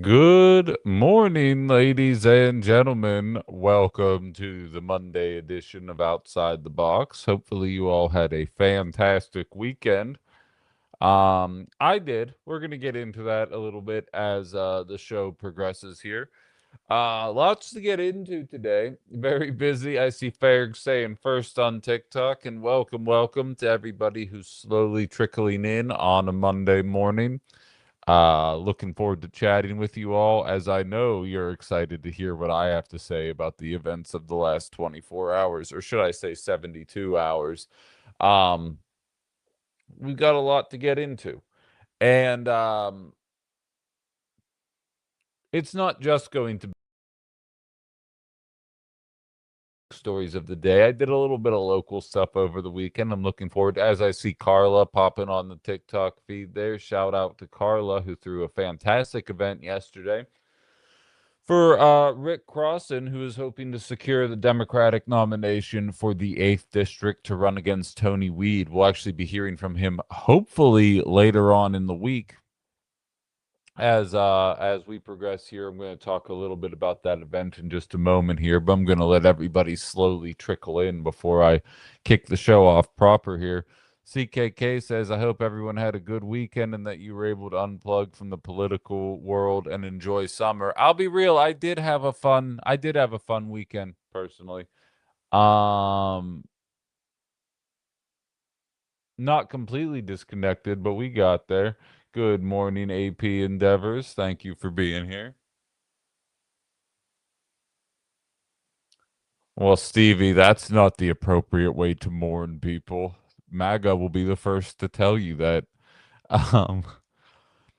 Good morning, ladies and gentlemen. Welcome to the Monday edition of Outside the Box. Hopefully, you all had a fantastic weekend. I did. We're going to get into that a little bit as the show progresses here. Lots to get into today. Very busy. I see Ferg saying first on TikTok, and welcome to everybody who's slowly trickling in on a Monday morning. Looking forward to chatting with you all, as I know you're excited to hear what I have to say about the events of the last 24 hours, or should I say 72 hours. Um, we've got a lot to get into. And it's not just going to be stories of the day. I did a little bit of local stuff over the weekend. I'm looking forward to, as I see Carla popping on the TikTok feed there. Shout out to Carla, who threw a fantastic event yesterday for Rick Crossan, who is hoping to secure the Democratic nomination for the 8th District to run against Tony Weed. We'll actually be hearing from him hopefully later on in the week. As we progress here, I'm going to talk a little bit about that event in just a moment here, but I'm going to let everybody slowly trickle in before I kick the show off proper here. CKK says, I hope everyone had a good weekend and that you were able to unplug from the political world and enjoy summer. I'll be real, I did have a fun weekend personally. Um Not completely disconnected, but we got there. Good morning, AP Endeavors. Thank you for being here. Well, Stevie, that's not the appropriate way to mourn people. MAGA will be the first to tell you that. Um,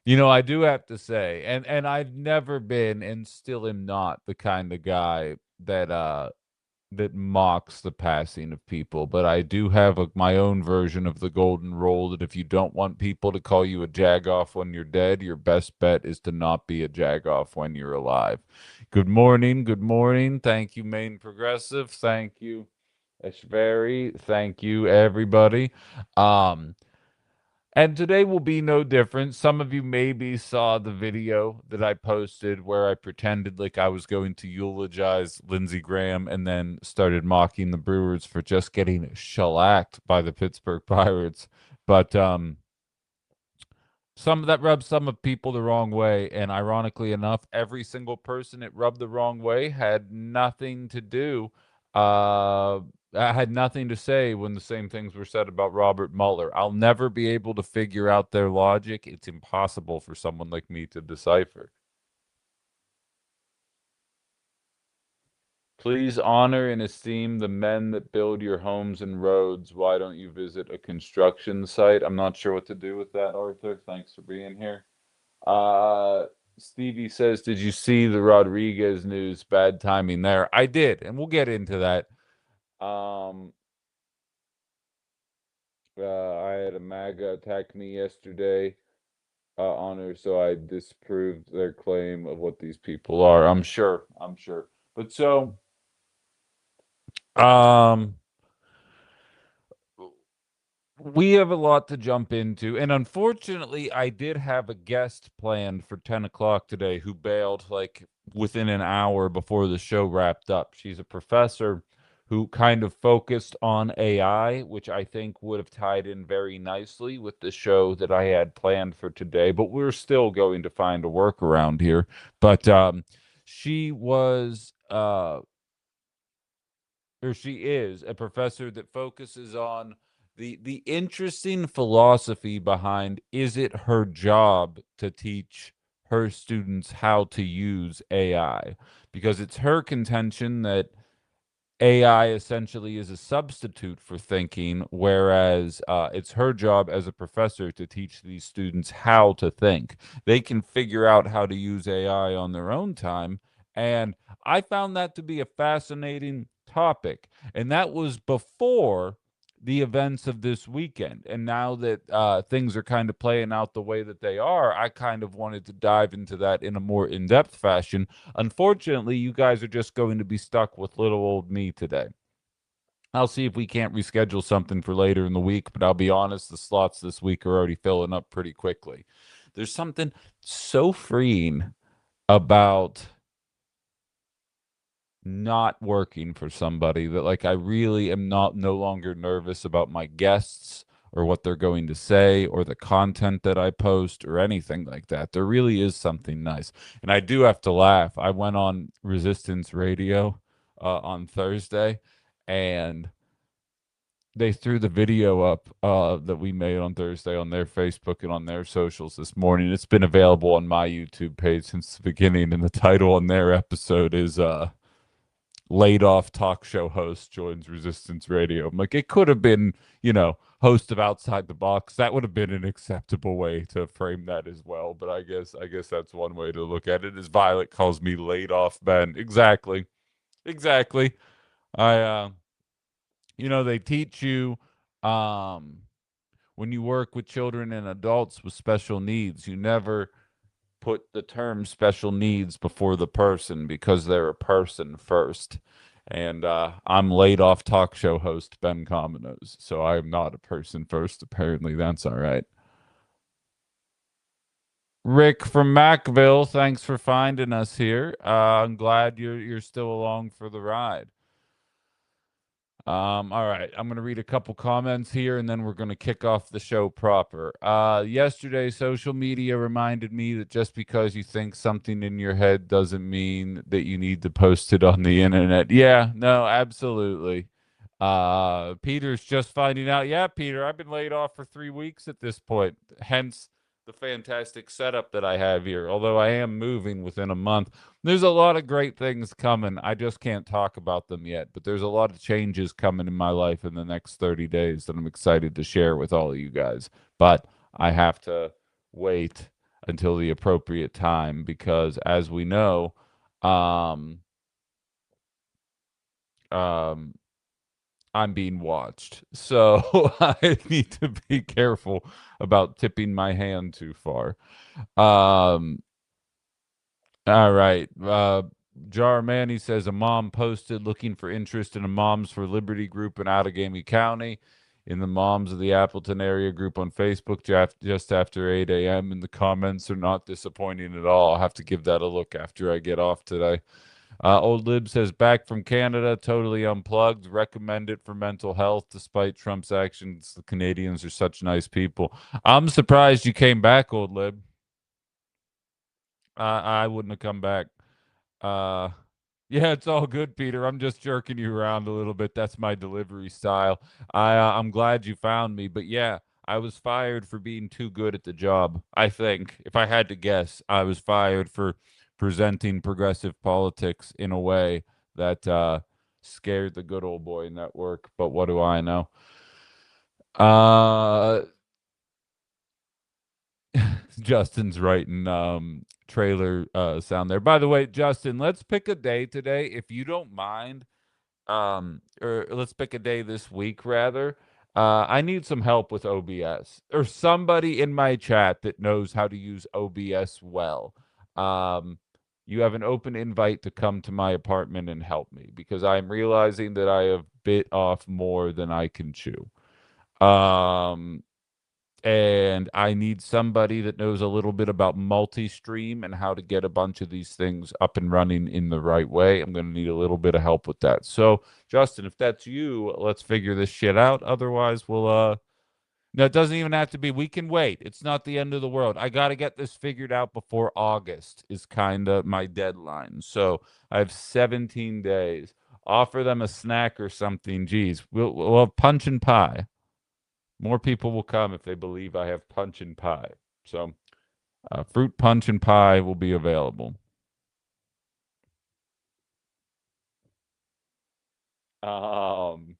I do have to say, and I've never been and still am not the kind of guy that mocks the passing of people, but I do have my own version of the golden rule that if you don't want people to call you a jagoff when you're dead, your best bet is to not be a jagoff when you're alive. Good morning. Good morning. Thank you, Maine Progressive. Thank you, Eshvari. Thank you, everybody. Um, and today will be no different. Some of you maybe saw the video that I posted where I pretended like I was going to eulogize Lindsey Graham and then started mocking the Brewers for just getting shellacked by the Pittsburgh Pirates. But some of that rubbed some of people the wrong way, and ironically enough, every single person it rubbed the wrong way had nothing to do. I had nothing to say when the same things were said about Robert Mueller. I'll never be able to figure out their logic. It's impossible for someone like me to decipher. Please honor and esteem the men that build your homes and roads. Why don't you visit a construction site? I'm not sure what to do with that, Arthur. Thanks for being here. Uh, Stevie says, did you see the Rodriguez news? Bad timing there. I did, and we'll get into that. Um, I had a MAGA attack me yesterday, honor, so I disproved their claim of what these people are. I'm sure. I'm sure. But so, um, we have a lot to jump into, and unfortunately, I did have a guest planned for 10 o'clock today who bailed like within an hour before the show wrapped up. She's a professor who kind of focused on AI, which I think would have tied in very nicely with the show that I had planned for today, but we're still going to find a workaround here. But she was or she is a professor that focuses on the interesting philosophy behind, is it her job to teach her students how to use AI? Because it's her contention that AI essentially is a substitute for thinking, whereas it's her job as a professor to teach these students how to think. They can figure out how to use AI on their own time. And I found that to be a fascinating topic. And that was before the events of this weekend. And now that things are kind of playing out the way that they are, I kind of wanted to dive into that in a more in depth fashion. Unfortunately, you guys are just going to be stuck with little old me today. I'll see if we can't reschedule something for later in the week, but I'll be honest, the slots this week are already filling up pretty quickly. There's something so freeing about not working for somebody, that like I really am not no longer nervous about my guests or what they're going to say or the content that I post or anything like that. There really is something nice. And I do have to laugh. I went on Resistance Radio on Thursday, and they threw the video up that we made on Thursday on their Facebook and on their socials this morning. It's been available on my YouTube page since the beginning, and the title on their episode is laid off talk show host joins Resistance Radio. I'm like, it could have been, host of Outside the Box. That would have been an acceptable way to frame that as well. But I guess that's one way to look at it. As Violet calls me laid off Ben. Exactly. Exactly. I they teach you um when you work with children and adults with special needs, you never put the term special needs before the person because they're a person first. And I'm laid off talk show host Ben Cominos, so I am not a person first. Apparently, that's all right. Rick from Macville, thanks for finding us here. I'm glad you're still along for the ride. All right, I'm gonna read a couple comments here and then we're gonna kick off the show proper. Yesterday, social media reminded me that just because you think something in your head doesn't mean that you need to post it on the internet. Yeah, no, absolutely. Peter's just finding out. Yeah, Peter, I've been laid off for 3 weeks at this point. Hence the fantastic setup that I have here. Although I am moving within a month. There's a lot of great things coming. I just can't talk about them yet, but there's a lot of changes coming in my life in the next 30 days that I'm excited to share with all of you guys. But I have to wait until the appropriate time because as we know, um um I'm being watched. So I need to be careful about tipping my hand too far. Um all right. Jar Manny says a mom posted looking for interest in a Moms for Liberty group in Outagamie County. In the Moms of the Appleton area group on Facebook just after 8 a.m. And the comments are not disappointing at all. I'll have to give that a look after I get off today. Old Lib says back from Canada, totally unplugged. Recommend it for mental health. Despite Trump's actions, the Canadians are such nice people. I'm surprised you came back, Old Lib. I wouldn't have come back. Uh, yeah, it's all good, Peter. I'm just jerking you around a little bit. That's my delivery style. I'm glad you found me, but yeah, I was fired for being too good at the job. I think, if I had to guess, I was fired for presenting progressive politics in a way that scared the good old boy network. But what do I know? Uh, Justin's writing trailer sound there. By the way, Justin, let's pick a day today if you don't mind. Or let's pick a day this week rather. I need some help with OBS or somebody in my chat that knows how to use OBS well. Um you have an open invite to come to my apartment and help me because I'm realizing that I have bit off more than I can chew. Um and I need somebody that knows a little bit about multi-stream and how to get a bunch of these things up and running in the right way. I'm going to need a little bit of help with that. So, Justin, if that's you, let's figure this shit out. Otherwise, we'll no, it doesn't even have to be. We can wait. It's not the end of the world. I got to get this figured out before August is kind of my deadline. So, I have 17 days. Offer them a snack or something. Geez, we'll have punch and pie. More people will come if they believe I have punch and pie. So, fruit punch and pie will be available. Um,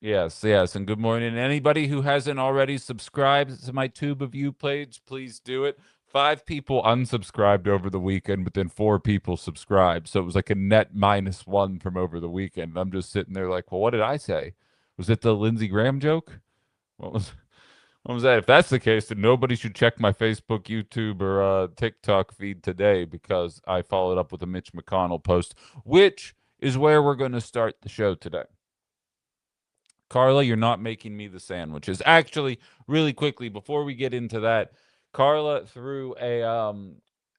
yes, yes, and good morning. Anybody who hasn't already subscribed to my Tube of You page, please do it. 5 people unsubscribed over the weekend, but then 4 people subscribed. So it was like a net -1 from over the weekend. I'm just sitting there like, well, what did I say? Was it the Lindsey Graham joke? What was What was that? If that's the case, then nobody should check my Facebook, YouTube, or TikTok feed today because I followed up with a Mitch McConnell post, which is where we're going to start the show today. Carla, you're not making me the sandwiches. Actually, really quickly before we get into that, Carla threw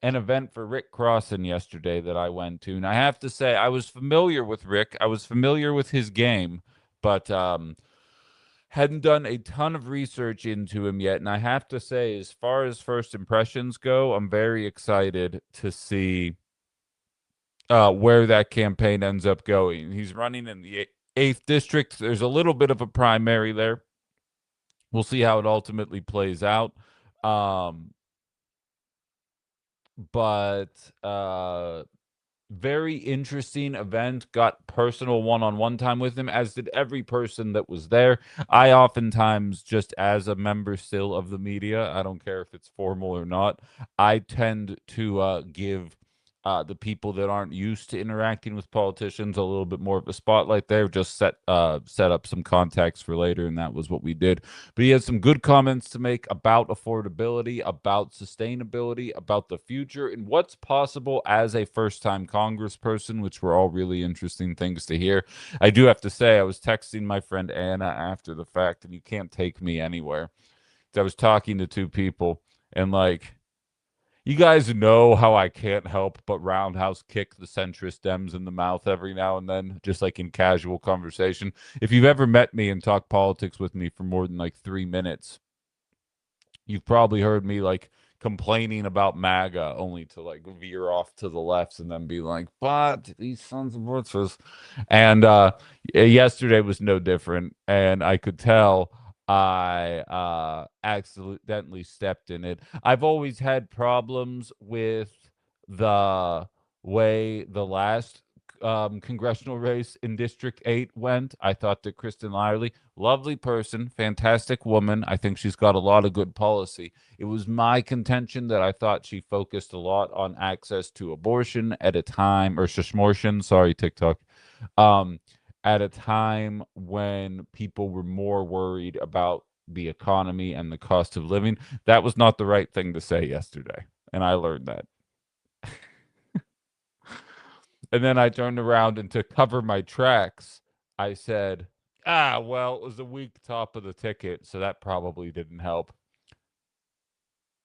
an event for Rick Crossan yesterday that I went to, and I have to say I was familiar with Rick. I was familiar with his game, but hadn't done a ton of research into him yet. And I have to say, as far as first impressions go, I'm very excited to see where that campaign ends up going. He's running in the eighth district. There's a little bit of a primary there. We'll see how it ultimately plays out. But very interesting event. Got personal one-on-one time with him, as did every person that was there. I oftentimes, just as a member still of the media, I don't care if it's formal or not, I tend to give the people that aren't used to interacting with politicians a little bit more of a spotlight there. Just set up some contacts for later, and that was what we did. But he had some good comments to make about affordability, about sustainability, about the future, and what's possible as a first-time congressperson, which were all really interesting things to hear. I do have to say, I was texting my friend Anna after the fact, and you can't take me anywhere. I was talking to two people, and like, you guys know how I can't help but roundhouse kick the centrist Dems in the mouth every now and then, just like in casual conversation. If you've ever met me and talked politics with me for more than like 3 minutes, you've probably heard me like complaining about MAGA only to like veer off to the left and then be like, but these sons of bitches. And yesterday was no different. And I could tell I accidentally stepped in it. I've always had problems with the way the last congressional race in District 8 went. I thought that Kristen Lyerly, lovely person, fantastic woman. I think she's got a lot of good policy. It was my contention that I thought she focused a lot on access to abortion at a time, or shishmortion, sorry, TikTok, um, at a time when people were more worried about the economy and the cost of living. That was not the right thing to say yesterday, and I learned that. And then I turned around, and to cover my tracks, I said, well, it was a weak top of the ticket, so that probably didn't help.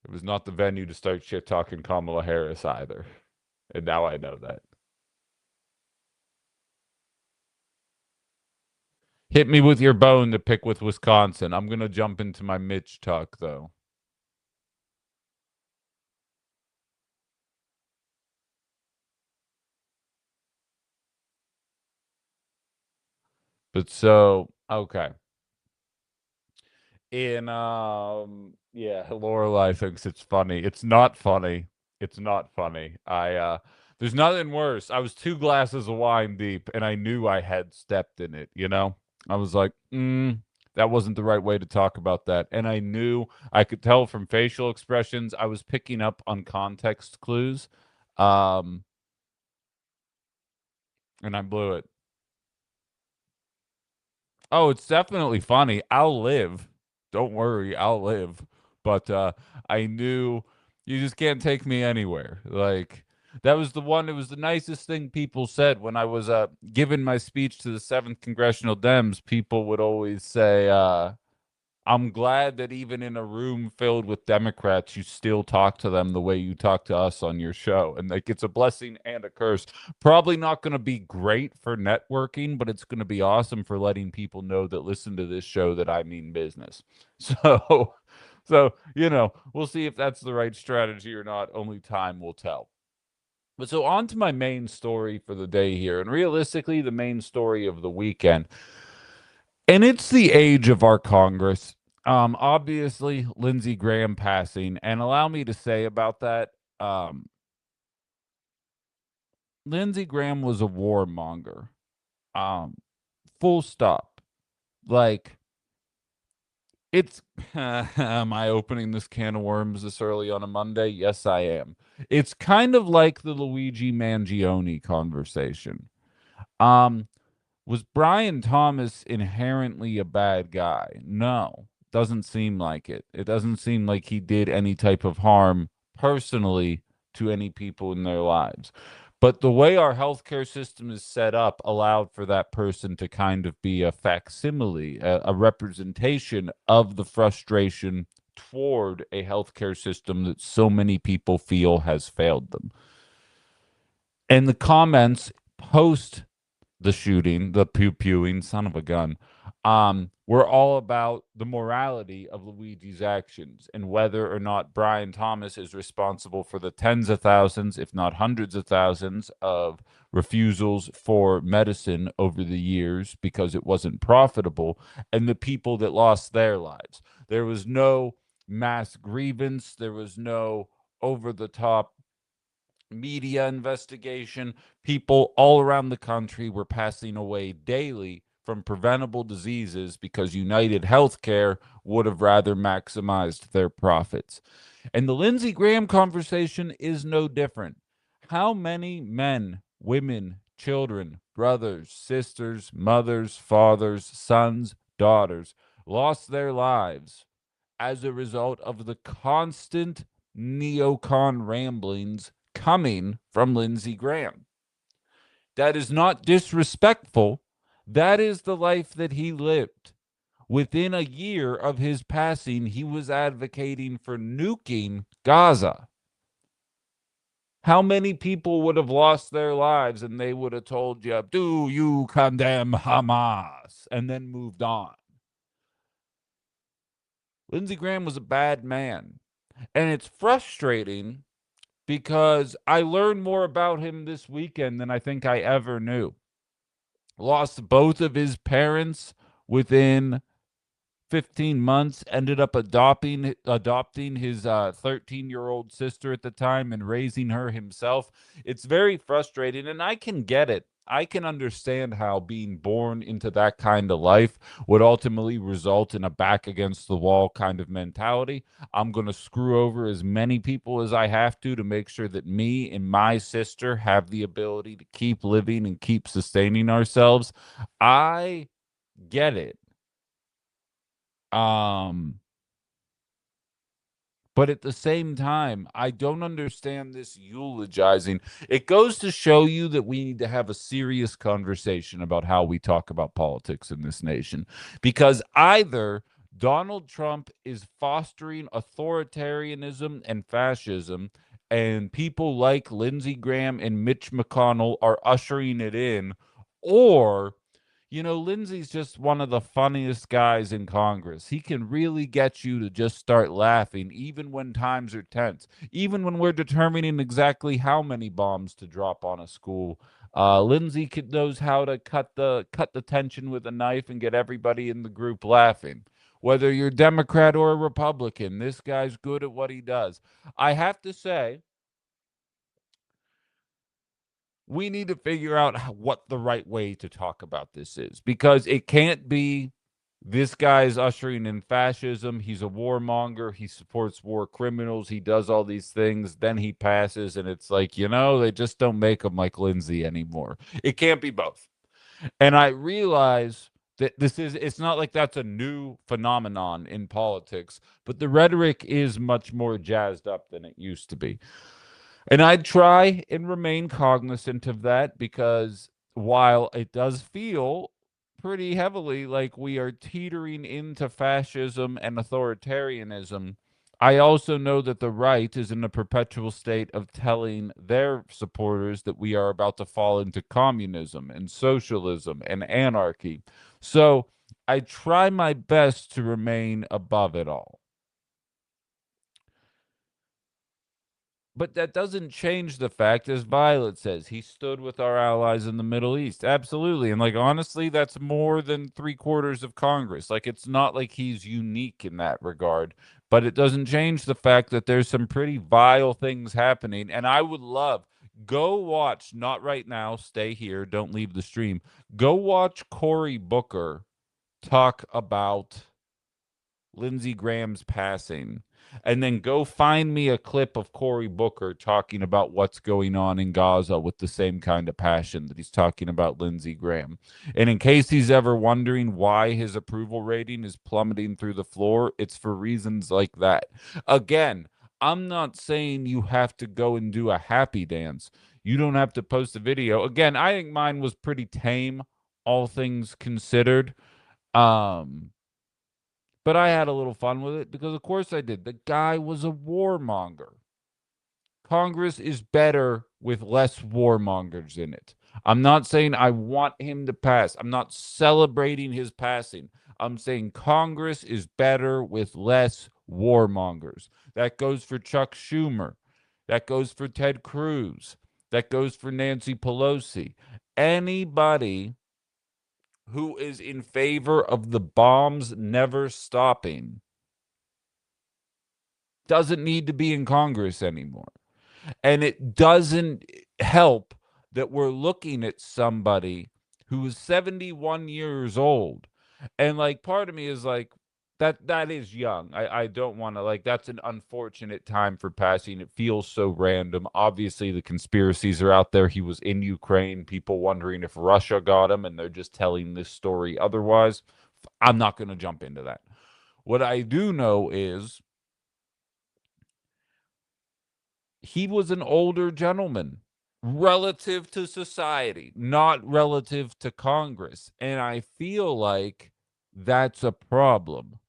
It was not the venue to start shit talking Kamala Harris either. And now I know that. Hit me with your bone to pick with Wisconsin. I'm going to jump into my Mitch talk, though. But so, okay. In yeah, Lorelai thinks it's funny. It's not funny. It's not funny. There's nothing worse. I was 2 glasses of wine deep and I knew I had stepped in it, you know? I was like, that wasn't the right way to talk about that. And I knew, I could tell from facial expressions, I was picking up on context clues. Um and I blew it. Oh, it's definitely funny. I'll live. Don't worry, I'll live. But I knew you just can't take me anywhere. Like, that was the one, it was the nicest thing people said when I was giving my speech to the 7th Congressional Dems. People would always say, I'm glad that even in a room filled with Democrats, you still talk to them the way you talk to us on your show. And like, it's a blessing and a curse. Probably not going to be great for networking, but it's going to be awesome for letting people know that listen to this show that I mean business. So, we'll see if that's the right strategy or not. Only time will tell. But so on to my main story for the day here, and realistically, the main story of the weekend. And it's the age of our Congress. Obviously, Lindsey Graham passing, and allow me to say about that, Lindsey Graham was a warmonger. Um, Full stop. Like, it's am I opening this can of worms this early on a Monday? Yes, I am. It's kind of like the Luigi Mangione conversation. Um, Was Brian Thomas inherently a bad guy? No, doesn't seem like it. It doesn't seem like he did any type of harm personally to any people in their lives. But the way our healthcare system is set up allowed for that person to kind of be a facsimile, a representation of the frustration toward a healthcare system that so many people feel has failed them. And the comments post the shooting, the pew-pewing, son of a gun, were all about the morality of Luigi's actions and whether or not Brian Thomas is responsible for the tens of thousands, if not hundreds of thousands, of refusals for medicine over the years because it wasn't profitable, and the people that lost their lives. There was no mass grievance. There was no over-the-top media investigation. People all around the country were passing away daily from preventable diseases because United Healthcare would have rather maximized their profits. And the Lindsey Graham conversation is no different. How many men, women, children, brothers, sisters, mothers, fathers, sons, daughters lost their lives as a result of the constant neocon ramblings coming from Lindsey Graham? That is not disrespectful. That is the life that he lived. Within a year of his passing, he was advocating for nuking Gaza. How many people would have lost their lives and they would have told you, do you condemn Hamas? And then moved on. Lindsey Graham was a bad man. And it's frustrating because I learned more about him this weekend than I think I ever knew. Lost both of his parents within 15 months, ended up adopting his 13-year-old sister at the time and raising her himself. It's very frustrating, and I can get it. I can understand how being born into that kind of life would ultimately result in a back against the wall kind of mentality. I'm going to screw over as many people as I have to make sure that me and my sister have the ability to keep living and keep sustaining ourselves. I get it. Um, but at the same time, I don't understand this eulogizing. It goes to show you that we need to have a serious conversation about how we talk about politics in this nation. Because either Donald Trump is fostering authoritarianism and fascism, and people like Lindsey Graham and Mitch McConnell are ushering it in, or Lindsey's just one of the funniest guys in Congress. He can really get you to just start laughing, even when times are tense, even when we're determining exactly how many bombs to drop on a school. Lindsey knows how to cut the tension with a knife and get everybody in the group laughing. Whether you're Democrat or a Republican, this guy's good at what he does. I have to say, we need to figure out what the right way to talk about this is, because it can't be this guy's ushering in fascism. He's a warmonger. He supports war criminals. He does all these things. Then he passes, and it's like, they just don't make him like Lindsey anymore. It can't be both. And I realize that it's not like that's a new phenomenon in politics, but the rhetoric is much more jazzed up than it used to be. And I try and remain cognizant of that, because while it does feel pretty heavily like we are teetering into fascism and authoritarianism, I also know that the right is in a perpetual state of telling their supporters that we are about to fall into communism and socialism and anarchy. So I try my best to remain above it all. But that doesn't change the fact, as Violet says, he stood with our allies in the Middle East. Absolutely. And honestly, that's more than 3/4 of Congress. It's not like he's unique in that regard, but it doesn't change the fact that there's some pretty vile things happening. And I would love, go watch, not right now, stay here, don't leave the stream. Go watch Cory Booker talk about Lindsey Graham's passing, and then go find me a clip of Cory Booker talking about what's going on in Gaza with the same kind of passion that he's talking about Lindsey Graham. And in case he's ever wondering why his approval rating is plummeting through the floor, it's for reasons like that. Again, I'm not saying you have to go and do a happy dance. You don't have to post a video. Again, I think mine was pretty tame, all things considered. Um, But I had a little fun with it because, of course, I did. The guy was a warmonger. Congress is better with less warmongers in it. I'm not saying I want him to pass. I'm not celebrating his passing. I'm saying Congress is better with less warmongers. That goes for Chuck Schumer. That goes for Ted Cruz. That goes for Nancy Pelosi. Anybody who is in favor of the bombs never stopping doesn't need to be in Congress anymore. And it doesn't help that we're looking at somebody who is 71 years old. And like part of me is like, that is young. I don't want to, like, that's an unfortunate time for passing. It feels so random. Obviously the conspiracies are out there. He was in Ukraine, people wondering if Russia got him, and they're just telling this story otherwise. I'm not going to jump into that. What I do know is he was an older gentleman relative to society, not relative to Congress. And I feel like that's a problem.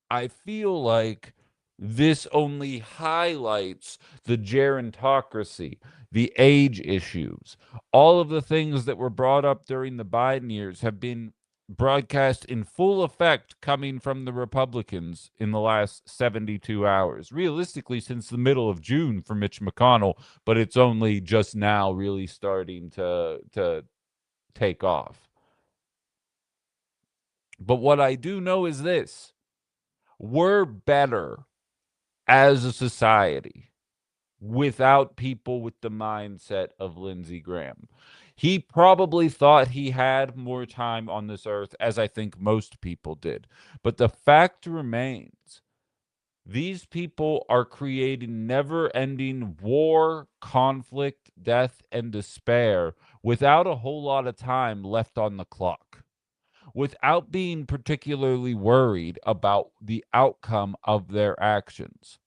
I feel like this only highlights the gerontocracy, the age issues. All of the things that were brought up during the Biden years have been broadcast in full effect coming from the Republicans in the last 72 hours. Realistically, since the middle of June for Mitch McConnell, but it's only just now really starting to take off. But what I do know is this: we're better as a society without people with the mindset of Lindsey Graham. He probably thought he had more time on this earth, as I think most people did. But the fact remains, these people are creating never ending war, conflict, death, and despair without a whole lot of time left on the clock, without being particularly worried about the outcome of their actions.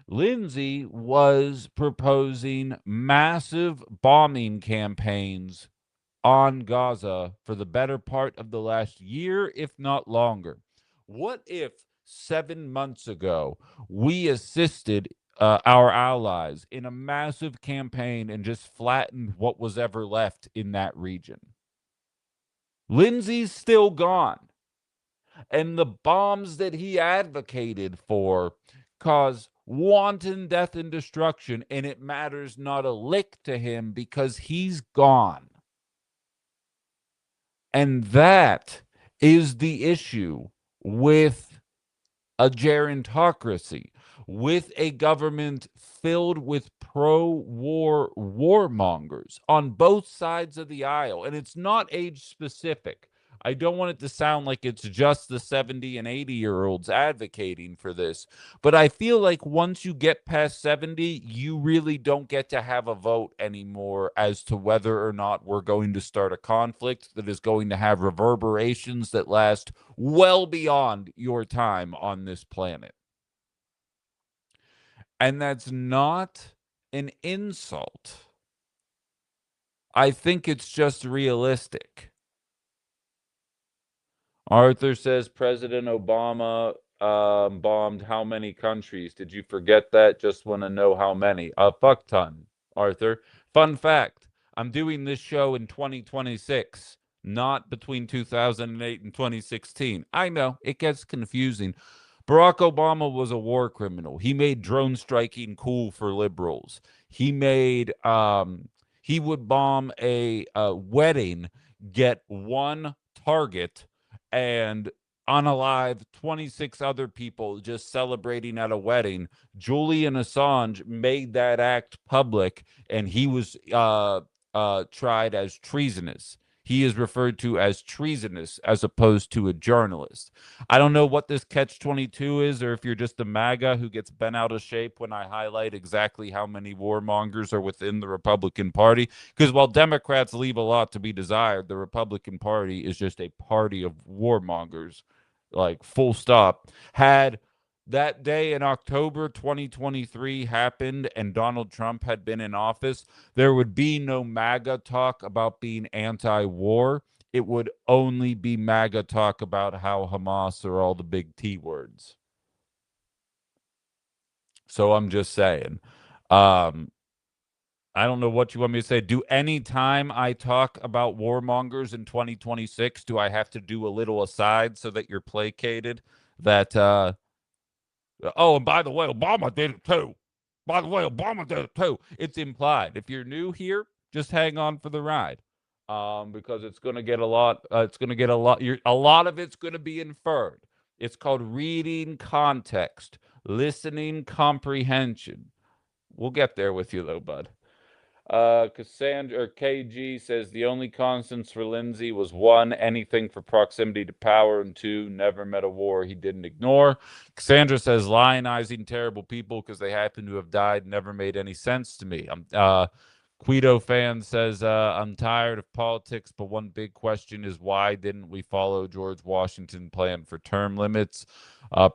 Lindsay was proposing massive bombing campaigns on Gaza for the better part of the last year, if not longer. What if 7 months ago we assisted our allies in a massive campaign and just flattened what was ever left in that region? Lindsay's still gone. And the bombs that he advocated for cause wanton death and destruction, and it matters not a lick to him because he's gone. And that is the issue with a gerontocracy, with a government filled with pro-war warmongers on both sides of the aisle. And it's not age specific. I don't want it to sound like it's just the 70 and 80-year-olds advocating for this. But I feel like once you get past 70, you really don't get to have a vote anymore as to whether or not we're going to start a conflict that is going to have reverberations that last well beyond your time on this planet. And that's not an insult. I think it's just realistic. Arthur says President Obama bombed how many countries? Did you forget that? Just want to know how many. A fuck ton, Arthur. Fun fact, I'm doing this show in 2026, not between 2008 and 2016. I know, it gets confusing. Barack Obama was a war criminal. He made drone striking cool for liberals. He would bomb a wedding, get one target, and unalive 26 other people just celebrating at a wedding. Julian Assange made that act public, and he was tried as treasonous. He is referred to as treasonous as opposed to a journalist. I don't know what this catch 22 is, or if you're just a MAGA who gets bent out of shape when I highlight exactly how many warmongers are within the Republican Party. Because while Democrats leave a lot to be desired, the Republican Party is just a party of warmongers, like full stop. Had that day in October 2023 happened and Donald Trump had been in office, there would be no MAGA talk about being anti war. it would only be MAGA talk about how Hamas are all the big T words. So I'm just saying. Um, I don't know what you want me to say. Do any time I talk about warmongers in 2026, do I have to do a little aside so that you're placated? That oh, and by the way, Obama did it too. By the way, Obama did it too. It's implied. If you're new here, just hang on for the ride. Because it's going to get a lot. It's going to get a lot. A lot of it's going to be inferred. It's called reading context, listening comprehension. We'll get there with you though, bud. Cassandra or KG says the only constants for Lindsay was one, anything for proximity to power, and two, never met a war he didn't ignore. Cassandra says lionizing terrible people because they happen to have died never made any sense to me. Quito fan says I'm tired of politics, but one big question is why didn't we follow George Washington plan for term limits,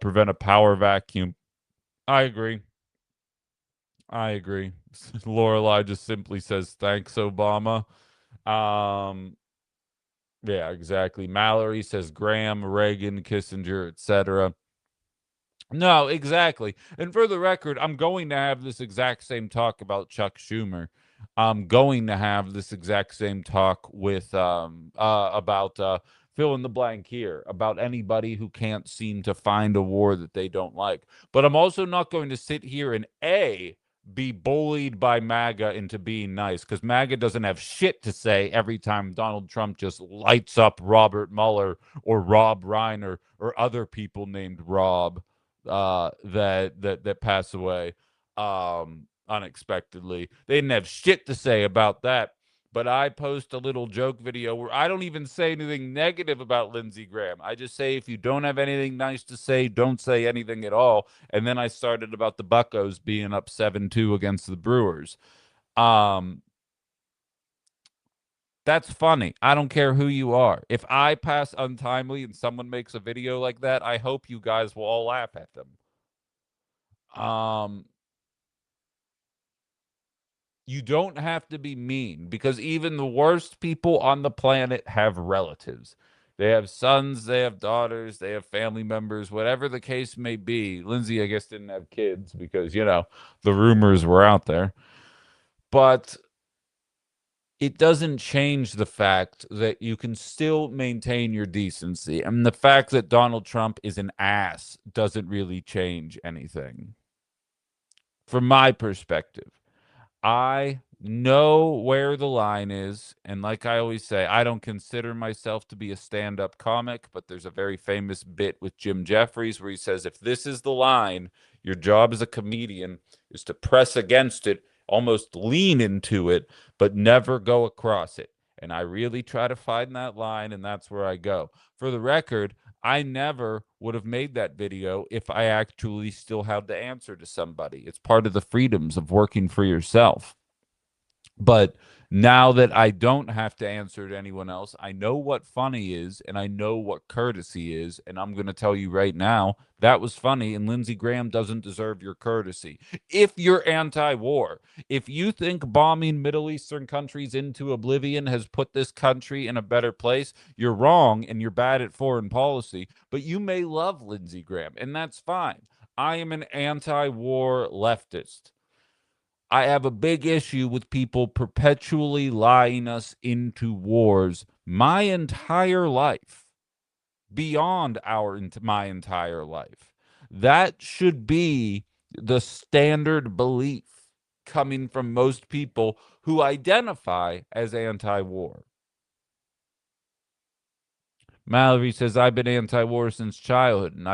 prevent a power vacuum? I agree. I agree. Lorelai just simply says, "Thanks, Obama." Um, yeah, exactly. Mallory says Graham, Reagan, Kissinger, etc. No, exactly. And for the record, I'm going to have this exact same talk about Chuck Schumer. I'm going to have this exact same talk with about fill in the blank here about anybody who can't seem to find a war that they don't like. But I'm also not going to sit here and be bullied by MAGA into being nice because MAGA doesn't have shit to say every time Donald Trump just lights up Robert Mueller or Rob Reiner or other people named Rob that pass away unexpectedly. They didn't have shit to say about that. But I post a little joke video where I don't even say anything negative about Lindsey Graham. I just say if you don't have anything nice to say, don't say anything at all. And then I started about the Buccos being up 7-2 against the Brewers. Um, that's funny. I don't care who you are. If I pass untimely and someone makes a video like that, I hope you guys will all laugh at them. Um, you don't have to be mean because even the worst people on the planet have relatives. They have sons, they have daughters, they have family members, whatever the case may be. Lindsay, I guess, didn't have kids because, the rumors were out there. But it doesn't change the fact that you can still maintain your decency. And the fact that Donald Trump is an ass doesn't really change anything. From my perspective, I know where the line is. And like I always say, I don't consider myself to be a stand up comic, but there's a very famous bit with Jim Jeffries where he says, if this is the line, your job as a comedian is to press against it, almost lean into it, but never go across it. And I really try to find that line, and that's where I go. For the record, I never would have made that video if I actually still had the answer to somebody. It's part of the freedoms of working for yourself. But now that I don't have to answer to anyone else, I know what funny is and I know what courtesy is. And I'm going to tell you right now, that was funny. And Lindsey Graham doesn't deserve your courtesy. If you're anti war, if you think bombing Middle Eastern countries into oblivion has put this country in a better place, you're wrong and you're bad at foreign policy. But you may love Lindsey Graham, and that's fine. I am an anti war leftist. I have a big issue with people perpetually lying us into wars my entire life, beyond my entire life. That should be the standard belief coming from most people who identify as anti-war. Mallory says, I've been anti-war since childhood, and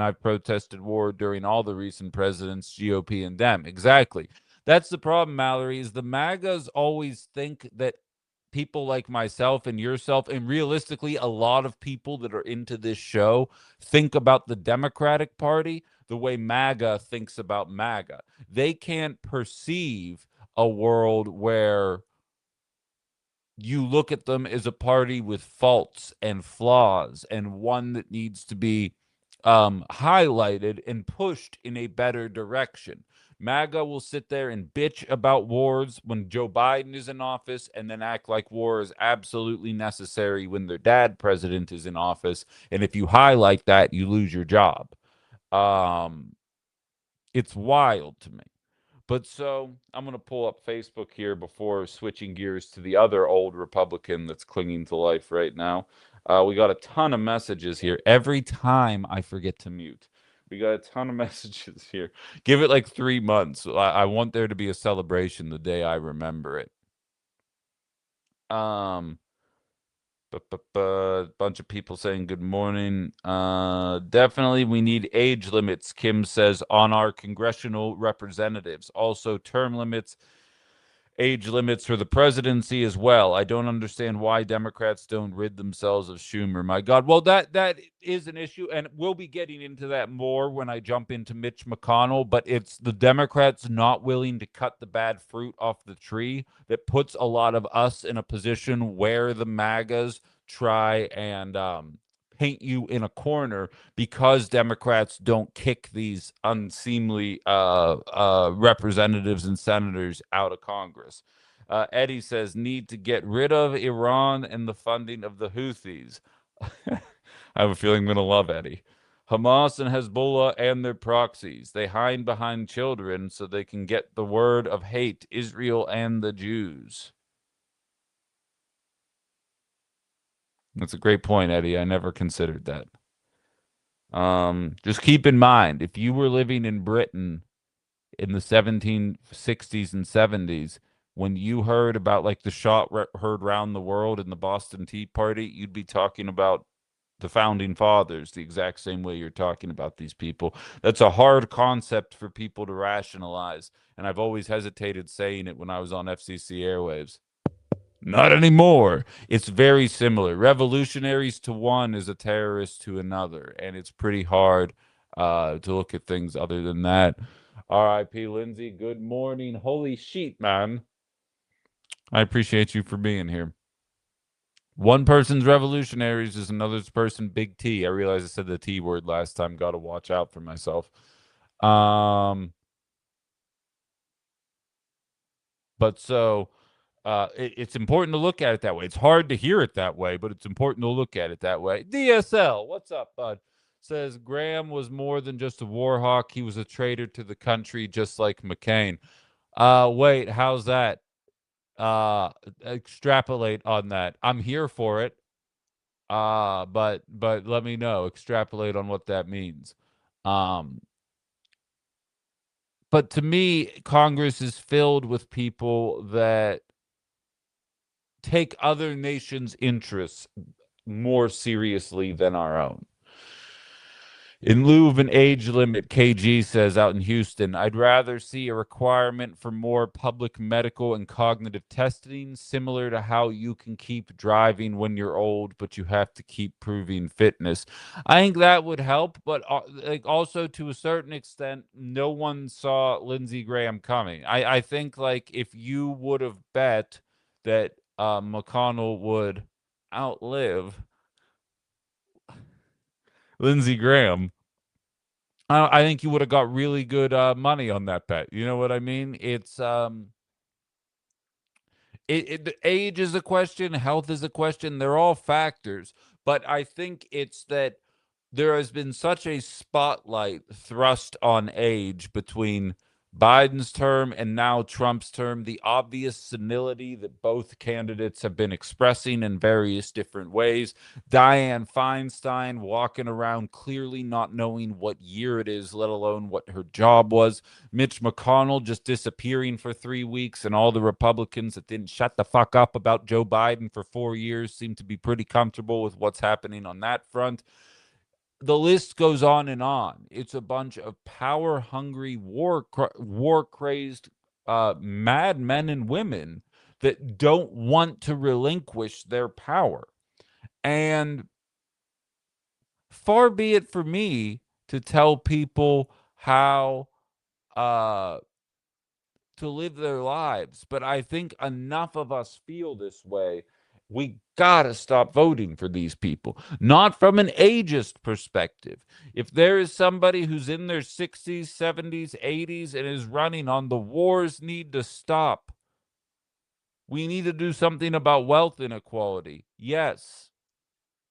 I've protested war during all the recent presidents, GOP and Dem. Exactly. That's the problem, Mallory, is the MAGAs always think that people like myself and yourself, and realistically, a lot of people that are into this show think about the Democratic Party the way MAGA thinks about MAGA. They can't perceive a world where you look at them as a party with faults and flaws and one that needs to be highlighted and pushed in a better direction. MAGA will sit there and bitch about wars when Joe Biden is in office and then act like war is absolutely necessary when their dad president is in office. And if you highlight that, you lose your job. Um, it's wild to me. But so I'm going to pull up Facebook here before switching gears to the other old Republican that's clinging to life right now. We got a ton of messages here. Every time I forget to mute, we got a ton of messages here. Give it like 3 months. I want there to be a celebration the day I remember it. Um, bunch of people saying good morning. Definitely we need age limits, Kim says, on our congressional representatives. Also term limits, age limits for the presidency as well. I don't understand why Democrats don't rid themselves of Schumer. My God. Well, that is an issue, and we'll be getting into that more when I jump into Mitch McConnell, but it's the Democrats not willing to cut the bad fruit off the tree that puts a lot of us in a position where the MAGAs try and paint you in a corner because Democrats don't kick these unseemly representatives and senators out of Congress. Eddie says, need to get rid of Iran and the funding of the Houthis. I have a feeling I'm going to love Eddie. Hamas and Hezbollah and their proxies. They hide behind children so they can get the word of hate, Israel and the Jews. That's a great point, Eddie. I never considered that. Just keep in mind, if you were living in Britain in the 1760s and 70s, when you heard about like the shot heard round the world in the Boston Tea Party, you'd be talking about the founding fathers the exact same way you're talking about these people. That's a hard concept for people to rationalize. And I've always hesitated saying it when I was on FCC airwaves. Not anymore. It's very similar. Revolutionaries to one is a terrorist to another, and it's pretty hard to look at things other than that. R.I.P. Lindsay. Good morning. Holy sheet, man. I appreciate you for being here. One person's revolutionaries is another's person big T. I realized I said the T word last time. Got to watch out for myself. But so it's important to look at it that way. It's hard to hear it that way, but it's important to look at it that way. DSL, what's up, bud? Says Graham was more than just a war hawk. He was a traitor to the country, just like McCain. Wait, how's that? Extrapolate on that. I'm here for it. But let me know. Extrapolate on what that means. Um, but to me, Congress is filled with people that take other nations' interests more seriously than our own. In lieu of an age limit, KG says out in Houston, I'd rather see a requirement for more public medical and cognitive testing, similar to how you can keep driving when you're old, but you have to keep proving fitness. I think that would help, but like also to a certain extent, no one saw Lindsey Graham coming. I think like if you would have bet that McConnell would outlive Lindsey Graham, I think you would have got really good money on that bet. You know what I mean? The age is a question, health is a question. They're all factors, but I think it's that there has been such a spotlight thrust on age between Biden's term and now Trump's term, the obvious senility that both candidates have been expressing in various different ways. Dianne Feinstein walking around clearly not knowing what year it is, let alone what her job was. Mitch McConnell just disappearing for 3 weeks, and all the Republicans that didn't shut the fuck up about Joe Biden for 4 years seem to be pretty comfortable with what's happening on that front. The list goes on and on. It's a bunch of power hungry, war crazed mad men and women that don't want to relinquish their power. And far be it for me to tell people how uh, to live their lives, but I think enough of us feel this way We gotta stop voting for these people. Not from an ageist perspective. If there is somebody who's in their 60s, 70s, 80s and is running on the wars need to stop. We need to do something about wealth inequality. Yes,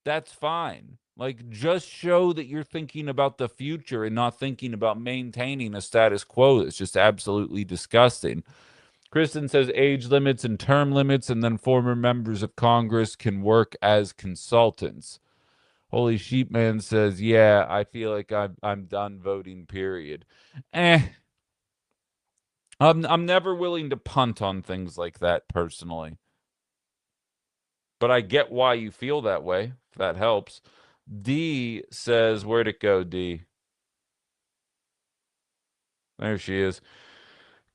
that's fine. Like, just show that you're thinking about the future and not thinking about maintaining a status quo. It's just absolutely disgusting. Kristen says age limits and term limits, and then former members of Congress can work as consultants. Holy Sheepman says, yeah, I feel like I'm done voting, period. Eh. I'm never willing to punt on things like that personally. But I get why you feel that way, if that helps. D says, where'd it go, D? There she is.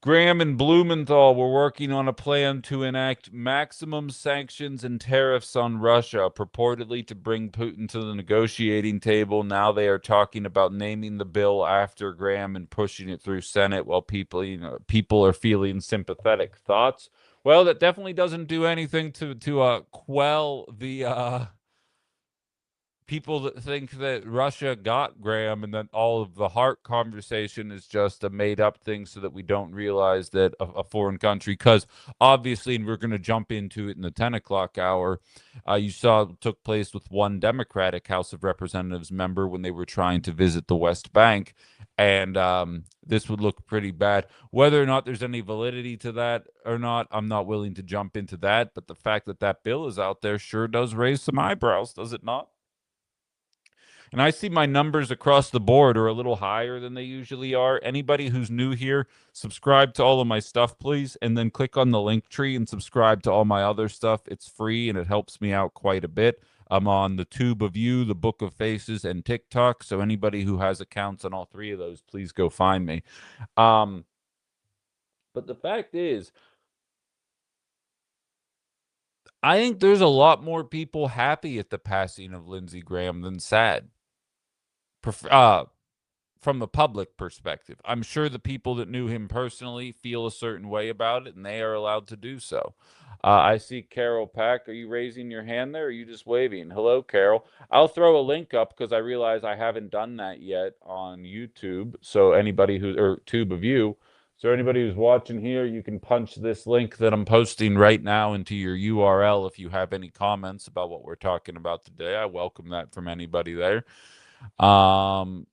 Graham and Blumenthal were working on a plan to enact maximum sanctions and tariffs on Russia, purportedly to bring Putin to the negotiating table. Now they are talking about naming the bill after Graham and pushing it through Senate while people are feeling sympathetic. Thoughts? Well, that definitely doesn't do anything to quell the people that think that Russia got Graham and that all of the heart conversation is just a made up thing so that we don't realize that a foreign country, because obviously, and we're going to jump into it in the 10 o'clock hour, you saw it took place with one Democratic House of Representatives member when they were trying to visit the West Bank. And this would look pretty bad. Whether or not there's any validity to that or not, I'm not willing to jump into that. But the fact that that bill is out there sure does raise some eyebrows, does it not? And I see my numbers across the board are a little higher than they usually are. Anybody who's new here, subscribe to all of my stuff, please. And then click on the link tree and subscribe to all my other stuff. It's free and it helps me out quite a bit. I'm on the Tube of You, the Book of Faces, and TikTok. So anybody who has accounts on all three of those, please go find me. Um, but the fact is, I think there's a lot more people happy at the passing of Lindsey Graham than sad. From the public perspective. I'm sure the people that knew him personally feel a certain way about it, and they are allowed to do so. I see Carol Pack. Are you raising your hand there, or are you just waving? Hello, Carol. I'll throw a link up because I realize I haven't done that yet on YouTube. So anybody who, or Tube of You, so anybody who's watching here, you can punch this link that I'm posting right now into your URL if you have any comments about what we're talking about today. I welcome that from anybody there. Um,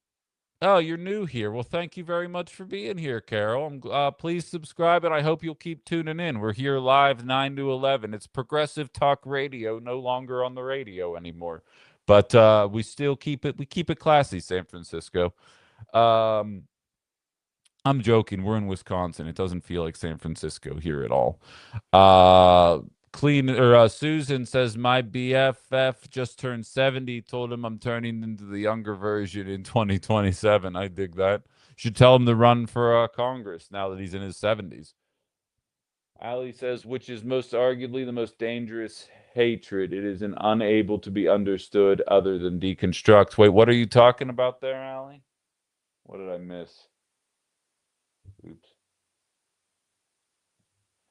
Oh, you're new here. Well, thank you very much for being here, Carol. Please subscribe, and I hope you'll keep tuning in. We're here live 9 to 11. It's progressive talk radio, no longer on the radio anymore. But we still keep it classy, San Francisco. Um, I'm joking. We're in Wisconsin. It doesn't feel like San Francisco here at all. Uh, Susan says my BFF just turned 70. Told him I'm turning into the younger version in 2027. I dig that. Should tell him to run for Congress now that he's in his 70s. Ali says, which is most arguably the most dangerous hatred. It is an unable to be understood other than deconstruct. Wait, what are you talking about there, Ali? What did I miss? Oops.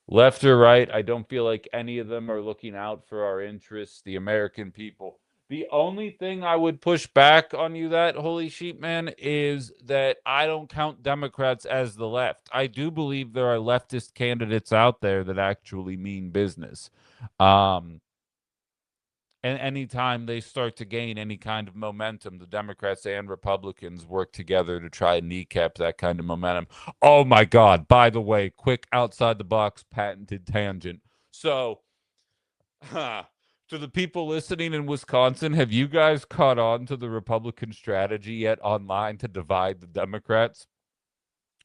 Left or right, I don't feel like any of them are looking out for our interests, the American people. The only thing I would push back on you that, Holy Sheep Man, is that I don't count Democrats as the left. I do believe there are leftist candidates out there that actually mean business. Um, and anytime they start to gain any kind of momentum, the Democrats and Republicans work together to try and kneecap that kind of momentum. Oh my God. By the way, quick outside the box patented tangent. So, to the people listening in Wisconsin, have you guys caught on to the Republican strategy yet online to divide the Democrats?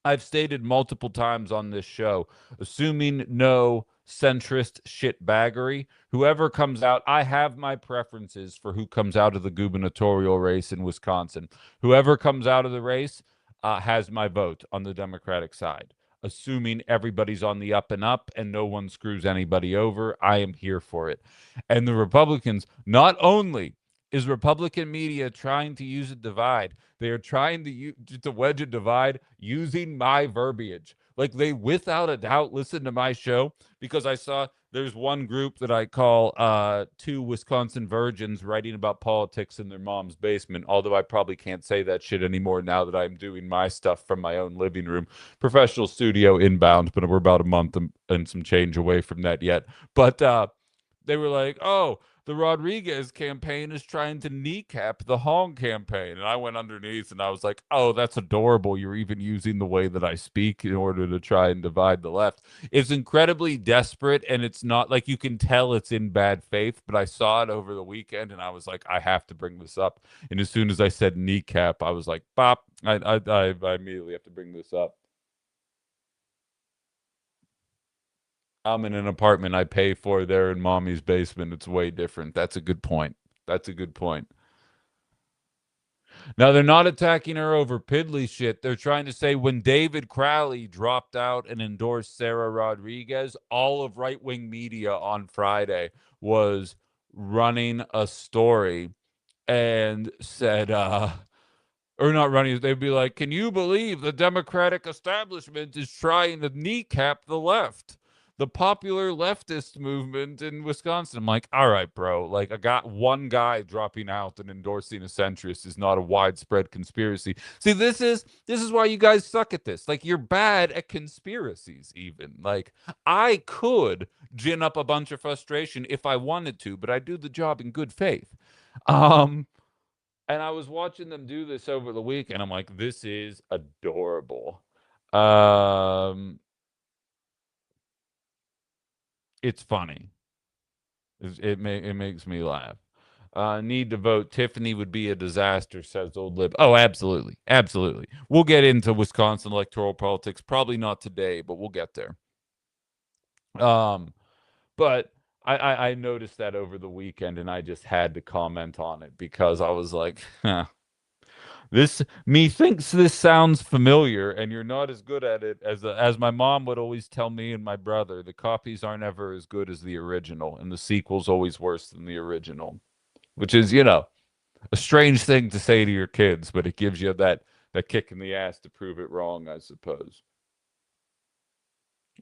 I've stated multiple times on this show, assuming no centrist shitbaggery, whoever comes out, I have my preferences for who comes out of the gubernatorial race in Wisconsin. Whoever comes out of the race has my vote on the Democratic side. Assuming everybody's on the up and up and no one screws anybody over, I am here for it. And the Republicans, not only is Republican media trying to use a divide, they are trying to wedge a divide using my verbiage. Like they without a doubt listen to my show because I saw there's one group that I call two Wisconsin virgins writing about politics in their mom's basement. Although I probably can't say that shit anymore now that I'm doing my stuff from my own living room. Professional studio inbound, but we're about a month and some change away from that yet. But they were like, "Oh, the Rodriguez campaign is trying to kneecap the Hong campaign." And I went underneath and I was like, "Oh, that's adorable. You're even using the way that I speak in order to try and divide the left." It's incredibly desperate and it's not like you can tell it's in bad faith, but I saw it over the weekend and I was like, I have to bring this up. And as soon as I said kneecap, I was like, "Bop, I immediately have to bring this up." I'm in an apartment I pay for there in mommy's basement. It's way different. That's a good point. That's a good point. Now they're not attacking her over piddly shit. They're trying to say when David Crowley dropped out and endorsed Sarah Rodriguez, all of right-wing media on Friday was running a story and said or not running, they'd be like, "Can you believe the Democratic establishment is trying to kneecap the left? The popular leftist movement in Wisconsin." I'm like, all right, bro. Like, I got one guy dropping out and endorsing a centrist is not a widespread conspiracy. See, this is why you guys suck at this. Like, you're bad at conspiracies, even. Like, I could gin up a bunch of frustration if I wanted to, but I do the job in good faith. Um, and I was watching them do this over the week, and I'm like, this is adorable. Um, it's funny. It makes me laugh. Need to vote. Tiffany would be a disaster, says old lib. Oh, absolutely, absolutely. We'll get into Wisconsin electoral politics. Probably not today, but we'll get there. Um, but I noticed that over the weekend, and I just had to comment on it because I was like, huh, this me thinks this sounds familiar, and you're not as good at it as my mom would always tell me and my brother. The copies aren't ever as good as the original, and the sequel's always worse than the original, which is, a strange thing to say to your kids, but it gives you that kick in the ass to prove it wrong, I suppose.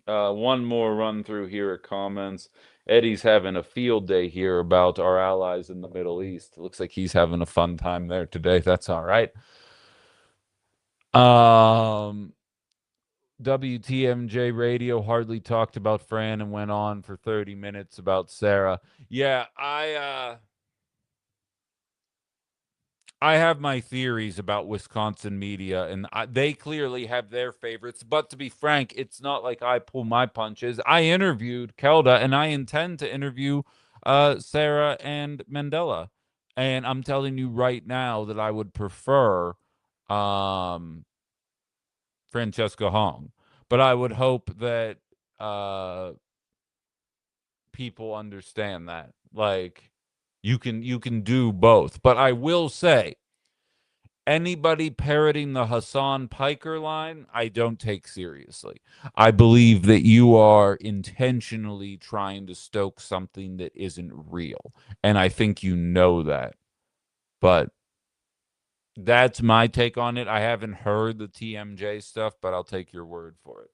One more run through here of comments. Eddie's having a field day here about our allies in the Middle East. It looks like he's having a fun time there today. That's all right. Um, WTMJ radio hardly talked about Fran and went on for 30 minutes about Sarah. Yeah, I have my theories about Wisconsin media, and they clearly have their favorites. But to be frank, it's not like I pull my punches. I interviewed Kelda, and I intend to interview Sarah and Mandela. And I'm telling you right now that I would prefer um, Francesca Hong. But I would hope that uh, people understand that. Like you can do both. But I will say anybody parroting the Hassan Piker line, I don't take seriously. I believe that you are intentionally trying to stoke something that isn't real. And I think you know that. But that's my take on it. I haven't heard the TMJ stuff, but I'll take your word for it.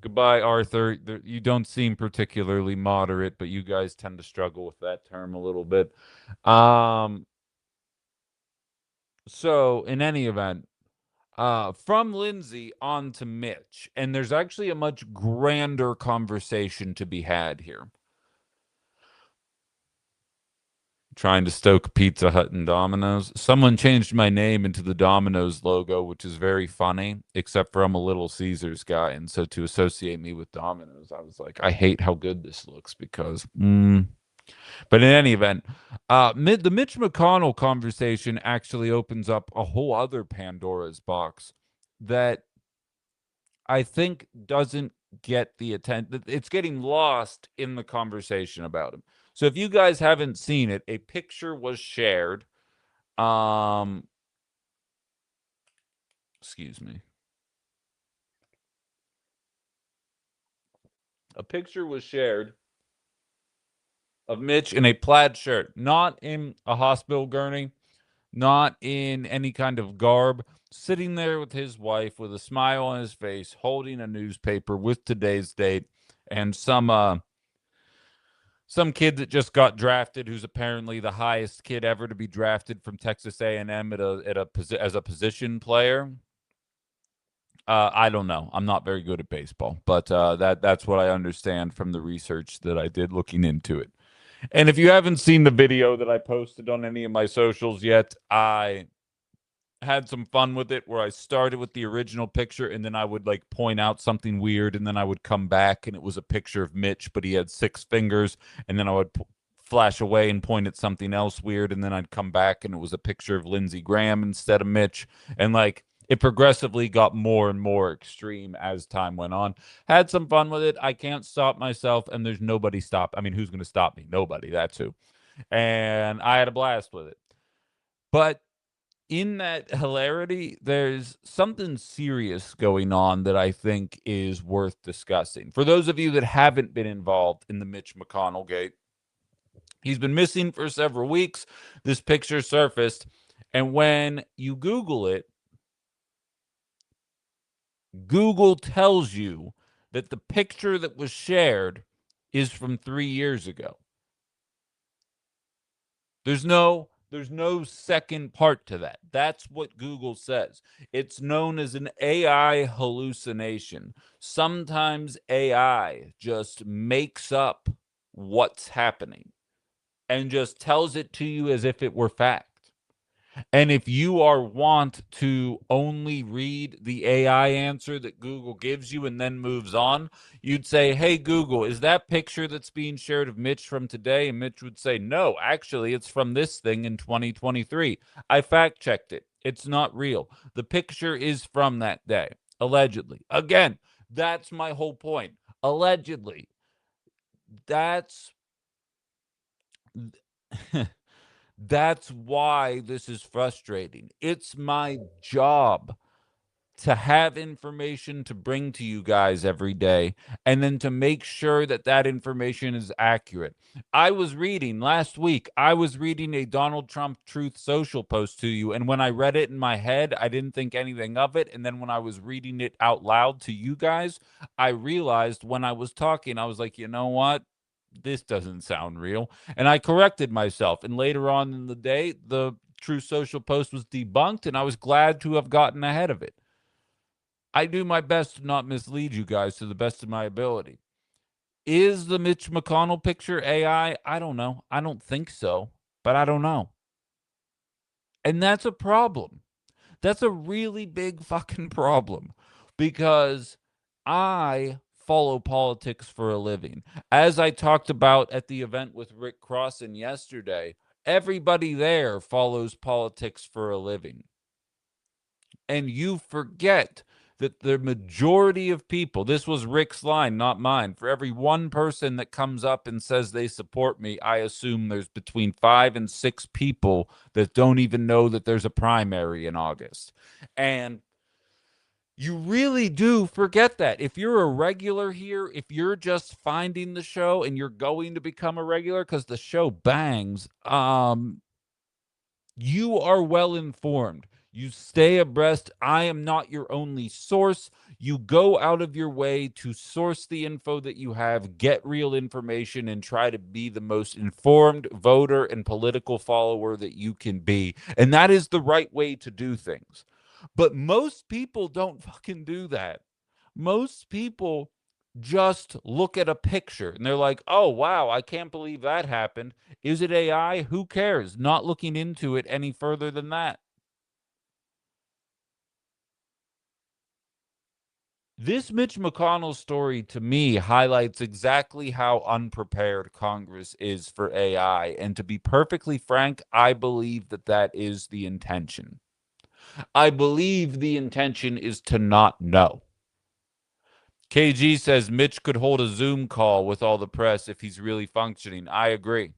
Goodbye, Arthur. You don't seem particularly moderate, but you guys tend to struggle with that term a little bit. Um, so in any event, from Lindsay on to Mitch, and there's actually a much grander conversation to be had here. Trying to stoke Pizza Hut and Domino's. Someone changed my name into the Domino's logo, which is very funny, except for I'm a Little Caesars guy. And so to associate me with Domino's, I was like, I hate how good this looks because. But in any event, the Mitch McConnell conversation actually opens up a whole other Pandora's box that I think doesn't get the attention. It's getting lost in the conversation about him. So if you guys haven't seen it, a picture was shared. Um, excuse me. A picture was shared of Mitch in a plaid shirt, not in a hospital gurney, not in any kind of garb, sitting there with his wife with a smile on his face, holding a newspaper with today's date and some kid that just got drafted, who's apparently the highest kid ever to be drafted from Texas A&M as a position player. I don't know. I'm not very good at baseball, but that's what I understand from the research that I did looking into it. And if you haven't seen the video that I posted on any of my socials yet, I had some fun with it where I started with the original picture and then I would like point out something weird and then I would come back and it was a picture of Mitch, but he had six fingers, and then I would flash away and point at something else weird and then I'd come back and it was a picture of Lindsey Graham instead of Mitch, and like it progressively got more and more extreme as time went on. Had some fun with it. I can't stop myself and there's nobody stop. I mean, who's going to stop me? Nobody. That's who. And I had a blast with it. But in that hilarity, there's something serious going on that I think is worth discussing. For those of you that haven't been involved in the Mitch McConnell gate, he's been missing for several weeks. This picture surfaced, and when you Google it, Google tells you that the picture that was shared is from 3 years ago. There's no second part to that. That's what Google says. It's known as an AI hallucination. Sometimes AI just makes up what's happening and just tells it to you as if it were fact. And if you are want to only read the AI answer that Google gives you and then moves on, you'd say, "Hey Google, is that picture that's being shared of Mitch from today?" And Mitch would say, "No, actually it's from this thing in 2023. I fact checked it. It's not real. The picture is from that day, allegedly." Again, that's my whole point. Allegedly. That's That's why this is frustrating. It's my job to have information to bring to you guys every day and then to make sure that that information is accurate. I was reading last week, I was reading a Donald Trump Truth Social post to you, and when I read it in my head, I didn't think anything of it, and then when I was reading it out loud to you guys, I realized when I was talking, I was like, "You know what? This doesn't sound real." And I corrected myself. And later on in the day, the True Social post was debunked, and I was glad to have gotten ahead of it. I do my best to not mislead you guys to the best of my ability. Is the Mitch McConnell picture AI? I don't know. I don't think so, but I don't know. And that's a problem. That's a really big fucking problem because I follow politics for a living. As I talked about at the event with Rick Crossan yesterday, everybody there follows politics for a living. And you forget that the majority of people, this was Rick's line, not mine. For every one person that comes up and says they support me, I assume there's between 5 and 6 people that don't even know that there's a primary in August. And you really do forget that. If you're a regular here, if you're just finding the show and you're going to become a regular because the show bangs, you are well informed. You stay abreast. I am not your only source. You go out of your way to source the info that you have, get real information, and try to be the most informed voter and political follower that you can be. And that is the right way to do things. But most people don't fucking do that. Most people just look at a picture and they're like, "Oh, wow, I can't believe that happened. Is it AI? Who cares?" Not looking into it any further than that. This Mitch McConnell story to me highlights exactly how unprepared Congress is for AI. And to be perfectly frank, I believe that that is the intention. I believe the intention is to not know. KG says Mitch could hold a Zoom call with all the press if he's really functioning. I agree.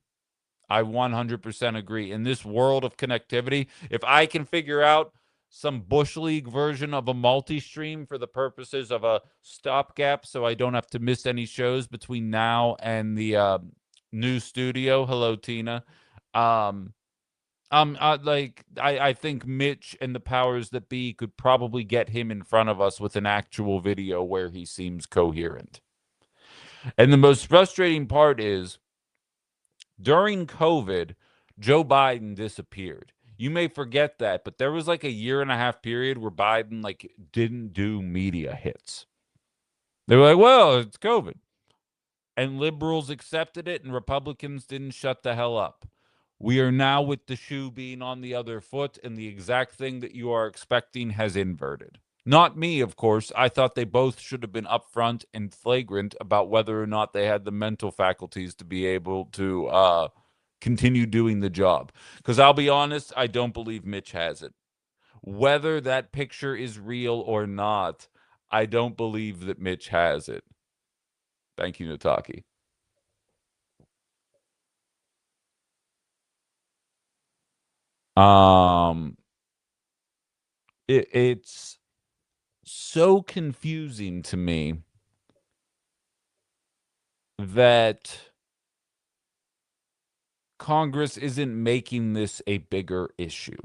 I 100% agree. In this world of connectivity, if I can figure out some Bush League version of a multi stream for the purposes of a stopgap so I don't have to miss any shows between now and the new studio. Hello, Tina. Um, I think Mitch and the powers that be could probably get him in front of us with an actual video where he seems coherent. And the most frustrating part is during COVID, Joe Biden disappeared. You may forget that, but there was like a year and a half period where Biden like didn't do media hits. They were like, "Well, it's COVID." And liberals accepted it and Republicans didn't shut the hell up. We are now with the shoe being on the other foot, and the exact thing that you are expecting has inverted. Not me, of course. I thought they both should have been upfront and flagrant about whether or not they had the mental faculties to be able to continue doing the job. Because I'll be honest, I don't believe Mitch has it. Whether that picture is real or not, I don't believe that Mitch has it. Thank you, Nataki. Um, it's so confusing to me that Congress isn't making this a bigger issue.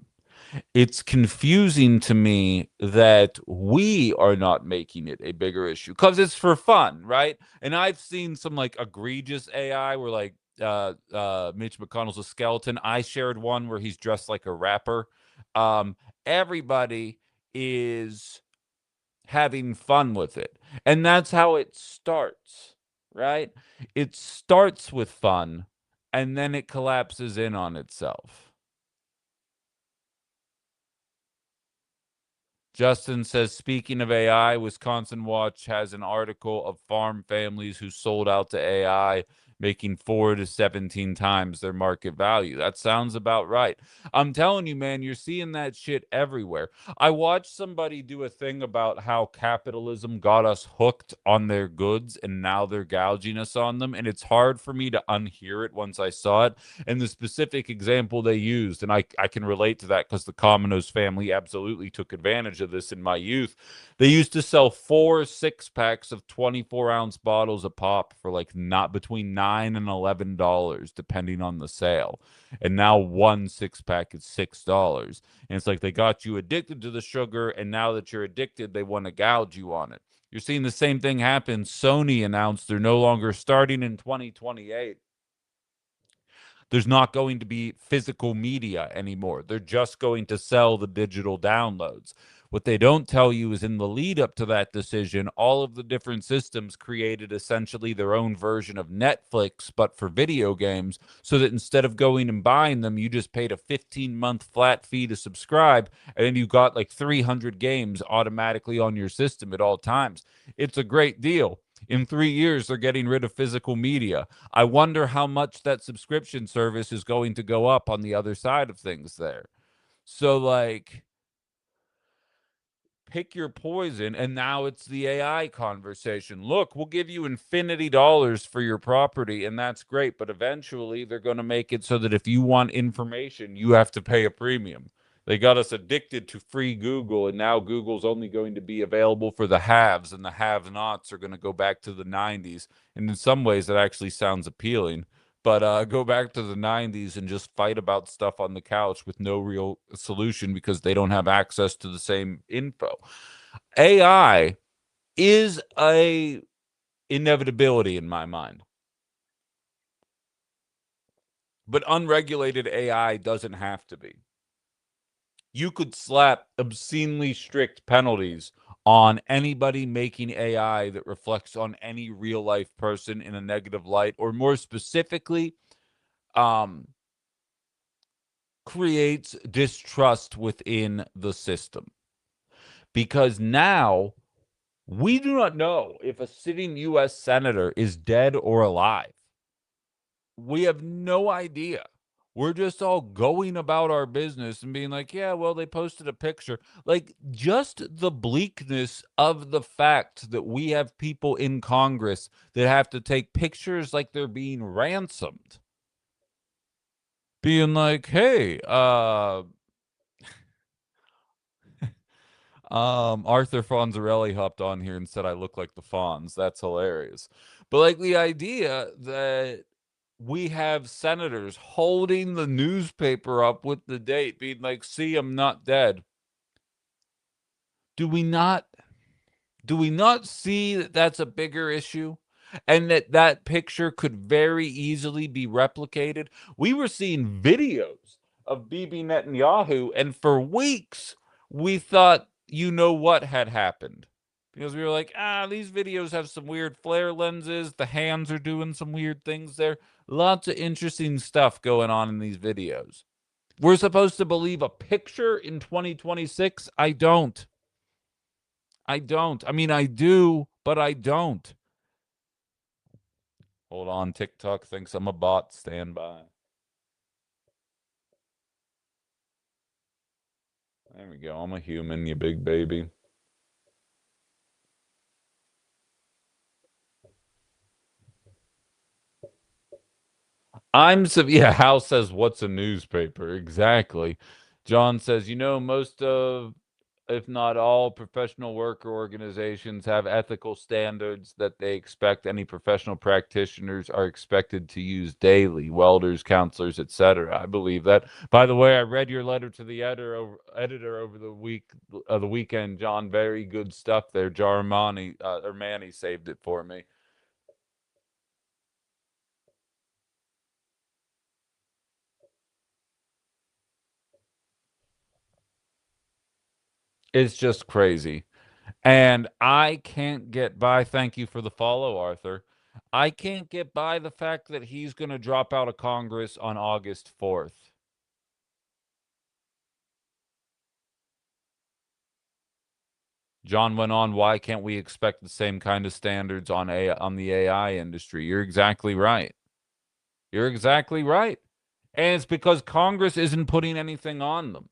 It's confusing to me that we are not making it a bigger issue because it's for fun, right? And I've seen some like egregious AI where like Mitch McConnell's a skeleton. I shared one where he's dressed like a rapper. Um, Everybody is having fun with it. And that's how it starts, right? It starts with fun and then it collapses in on itself. Justin says, speaking of AI, Wisconsin Watch has an article of farm families who sold out to AI, making 4 to 17 times their market value. That sounds about right. I'm telling you, man, you're seeing that shit everywhere. I watched somebody do a thing about how capitalism got us hooked on their goods and now they're gouging us on them. And it's hard for me to unhear it once I saw it. And the specific example they used, and I can relate to that because the Cominos family absolutely took advantage of this in my youth. They used to sell 4 6 packs of 24-ounce bottles a pop for like not between $9 and $11, depending on the sale. And now 1 6 pack is $6. And it's like they got you addicted to the sugar, and now that you're addicted, they want to gouge you on it. You're seeing the same thing happen. Sony announced they're no longer starting in 2028. There's not going to be physical media anymore. They're just going to sell the digital downloads. What they don't tell you is in the lead up to that decision, all of the different systems created essentially their own version of Netflix, but for video games, so that instead of going and buying them, you just paid a 15-month flat fee to subscribe, and then you got like 300 games automatically on your system at all times. It's a great deal. In 3 years, they're getting rid of physical media. I wonder how much that subscription service is going to go up on the other side of things there. So, like, pick your poison, and now it's the AI conversation. Look, we'll give you infinity dollars for your property, and that's great, but eventually they're going to make it so that if you want information, you have to pay a premium. They got us addicted to free Google, and now Google's only going to be available for the haves, and the have-nots are going to go back to the 90s. And in some ways, that actually sounds appealing. But go back to the 90s and just fight about stuff on the couch with no real solution because they don't have access to the same info. AI is a inevitability in my mind. But unregulated AI doesn't have to be. You could slap obscenely strict penalties on anybody making AI that reflects on any real life person in a negative light, or more specifically, um, creates distrust within the system. Because now we do not know if a sitting U.S. senator is dead or alive. We have no idea. We're just all going about our business and being like, yeah, well, they posted a picture. Like, just the bleakness of the fact that we have people in Congress that have to take pictures like they're being ransomed. Being like, hey, Arthur Fonzarelli hopped on here and said I look like the Fonz. That's hilarious. But like the idea that we have senators holding the newspaper up with the date, being like, see, I'm not dead. Do we not see that that's a bigger issue, and that that picture could very easily be replicated? We were seeing videos of Bibi Netanyahu, and for weeks we thought you know what had happened, because we were like, these videos have some weird flare lenses, the hands are doing some weird things there, lots of interesting stuff going on in these videos. We're supposed to believe a picture in 2026? I don't. I mean, I do, but I don't. Hold on. TikTok thinks I'm a bot. Stand by. There we go. I'm a human, you big baby. Yeah, Hal says, what's a newspaper? Exactly. John says, most of, if not all, professional worker organizations have ethical standards that they expect any professional practitioners are expected to use daily, welders, counselors, etc. I believe that. By the way, I read your letter to the editor over the weekend, John. Very good stuff there. Jarmani or Manny saved it for me. It's just crazy. And I can't get by. Thank you for the follow, Arthur. I can't get by the fact that he's going to drop out of Congress on August 4th. John went on, why can't we expect the same kind of standards on the AI industry? You're exactly right. You're exactly right. And it's because Congress isn't putting anything on them.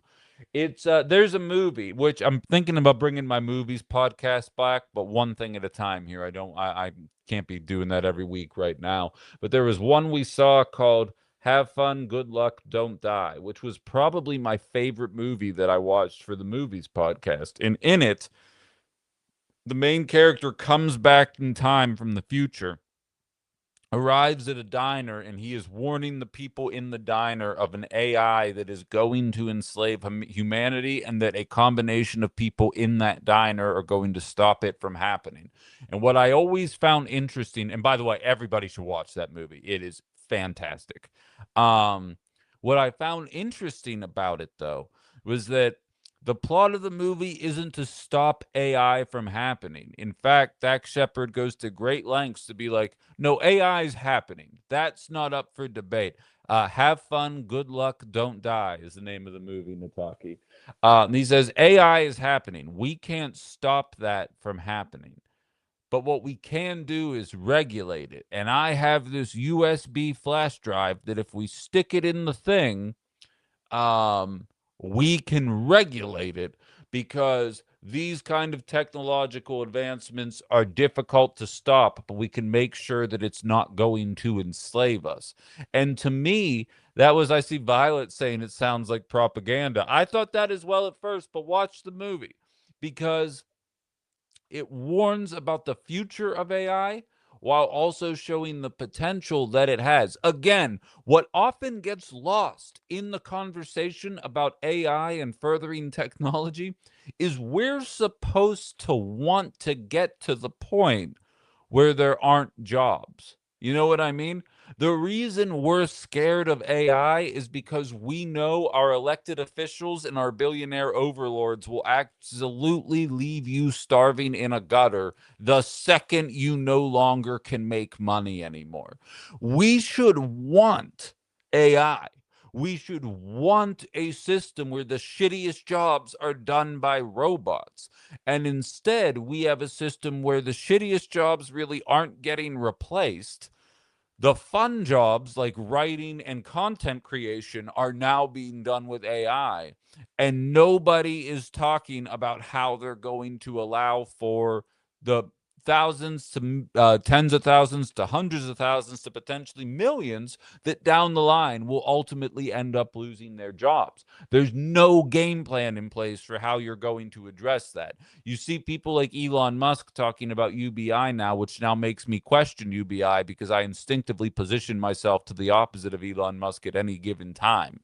It's there's a movie which I'm thinking about bringing my movies podcast back, but one thing at a time here. I can't be doing that every week right now. But there was one we saw called Have Fun, Good Luck, Don't Die, which was probably my favorite movie that I watched for the movies podcast. And in it, the main character comes back in time from the future, arrives at a diner, and he is warning the people in the diner of an AI that is going to enslave humanity, and that a combination of people in that diner are going to stop it from happening. And what I always found interesting, and by the way, everybody should watch that movie. It is fantastic. Um, what I found interesting about it, though, was that the plot of the movie isn't to stop AI from happening. In fact, Dax Shepard goes to great lengths to be like, no, AI is happening. That's not up for debate. Have fun, good luck, don't die is the name of the movie, Nataki. And he says, AI is happening. We can't stop that from happening. But what we can do is regulate it. And I have this USB flash drive that if we stick it in the thing, um, we can regulate it, because these kind of technological advancements are difficult to stop, but we can make sure that it's not going to enslave us. And to me, that was, I see Violet saying it sounds like propaganda. I thought that as well at first, but watch the movie, because it warns about the future of AI while also showing the potential that it has. Again, what often gets lost in the conversation about AI and furthering technology is we're supposed to want to get to the point where there aren't jobs. You know what I mean? The reason we're scared of AI is because we know our elected officials and our billionaire overlords will absolutely leave you starving in a gutter the second you no longer can make money anymore. We should want AI. We should want a system where the shittiest jobs are done by robots. And instead, we have a system where the shittiest jobs really aren't getting replaced. The fun jobs like writing and content creation are now being done with AI. And nobody is talking about how they're going to allow for the thousands to tens of thousands to hundreds of thousands to potentially millions that down the line will ultimately end up losing their jobs. There's no game plan in place for how you're going to address that. You see people like Elon Musk talking about UBI now, which now makes me question UBI because I instinctively position myself to the opposite of Elon Musk at any given time.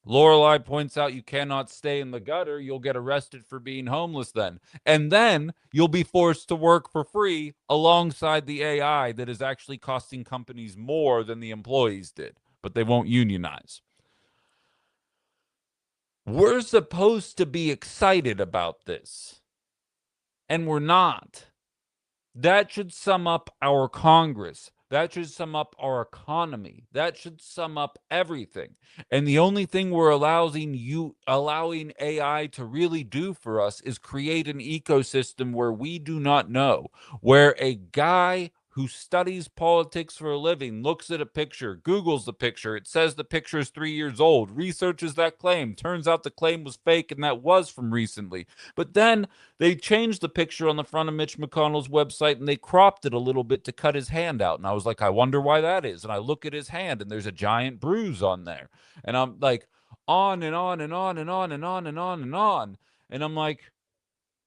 Lorelei points out you cannot stay in the gutter. You'll get arrested for being homeless then. And then you'll be forced to work for free alongside the AI that is actually costing companies more than the employees did, but they won't unionize. We're supposed to be excited about this, and we're not. That should sum up our Congress. That should sum up our economy. That should sum up everything. And the only thing we're allowing AI to really do for us is create an ecosystem where we do not know, where a guy who studies politics for a living looks at a picture, Googles the picture, it says the picture is 3 years old, researches that claim, turns out the claim was fake and that was from recently. But then they changed the picture on the front of Mitch McConnell's website and they cropped it a little bit to cut his hand out. And I was like, I wonder why that is. And I look at his hand and there's a giant bruise on there. And I'm like, on and on and on and on and on and on and on. And I'm like,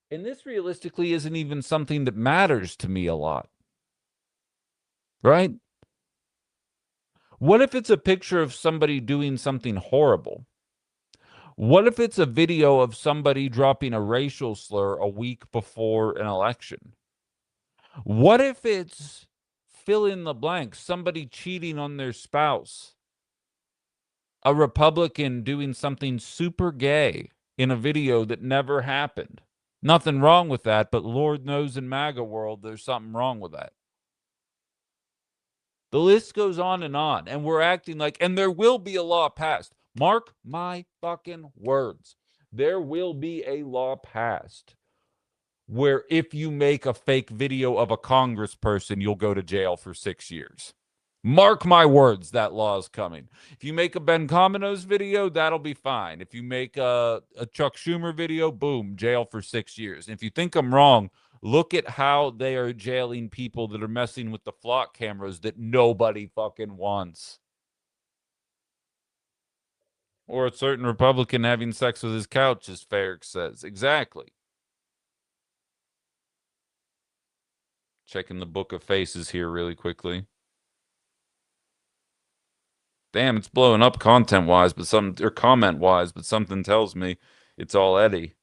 and this realistically isn't even something that matters to me a lot. Right? What if it's a picture of somebody doing something horrible? What if it's a video of somebody dropping a racial slur a week before an election? What if it's fill in the blank, somebody cheating on their spouse, a Republican doing something super gay in a video that never happened? Nothing wrong with that, but Lord knows in MAGA world, there's something wrong with that. The list goes on, and we're acting like, and there will be a law passed. Mark my fucking words. There will be a law passed where if you make a fake video of a congressperson, you'll go to jail for 6 years. Mark my words, that law is coming. If you make a Ben Cominos video, that'll be fine. If you make a Chuck Schumer video, boom, jail for 6 years. And if you think I'm wrong, look at how they are jailing people that are messing with the flock cameras that nobody fucking wants. Or a certain Republican having sex with his couch, as Farrick says. Exactly. Checking the book of faces here really quickly. Damn, it's blowing up content wise, but comment wise, but something tells me it's all Eddie.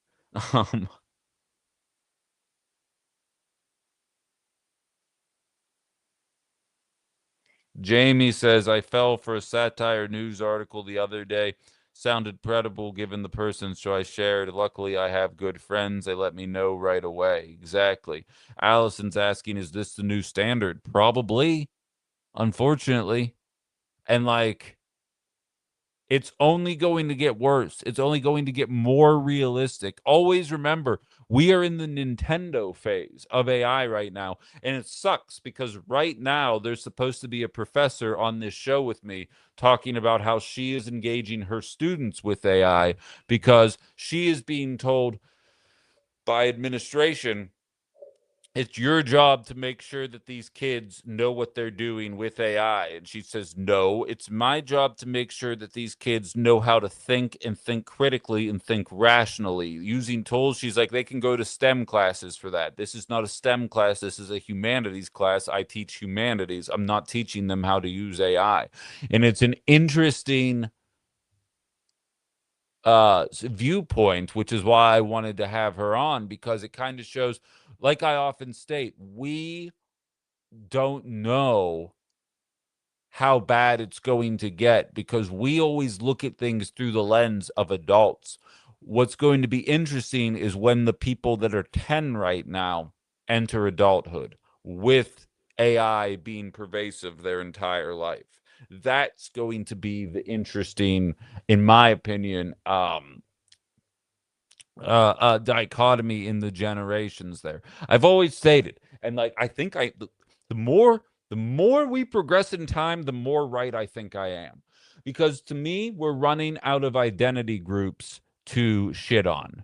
Jamie says, I fell for a satire news article the other day. Sounded credible given the person, so I shared. Luckily, I have good friends. They let me know right away. Exactly. Allison's asking, is this the new standard? Probably, unfortunately. And like, it's only going to get worse. It's only going to get more realistic. Always remember, we are in the Nintendo phase of AI right now. And it sucks because right now there's supposed to be a professor on this show with me talking about how she is engaging her students with AI because she is being told by administration it's your job to make sure that these kids know what they're doing with AI. And she says, no, it's my job to make sure that these kids know how to think and think critically and think rationally using tools. She's like, they can go to STEM classes for that. This is not a STEM class. This is a humanities class. I teach humanities. I'm not teaching them how to use AI. And it's an interesting viewpoint, which is why I wanted to have her on, because it kind of shows, like I often state, we don't know how bad it's going to get because we always look at things through the lens of adults. What's going to be interesting is when the people that are 10 right now enter adulthood with AI being pervasive their entire life. That's going to be the interesting, in my opinion, dichotomy in the generations there. I've always stated, and like I think the more we progress in time, the more right I think I am. Because to me, we're running out of identity groups to shit on.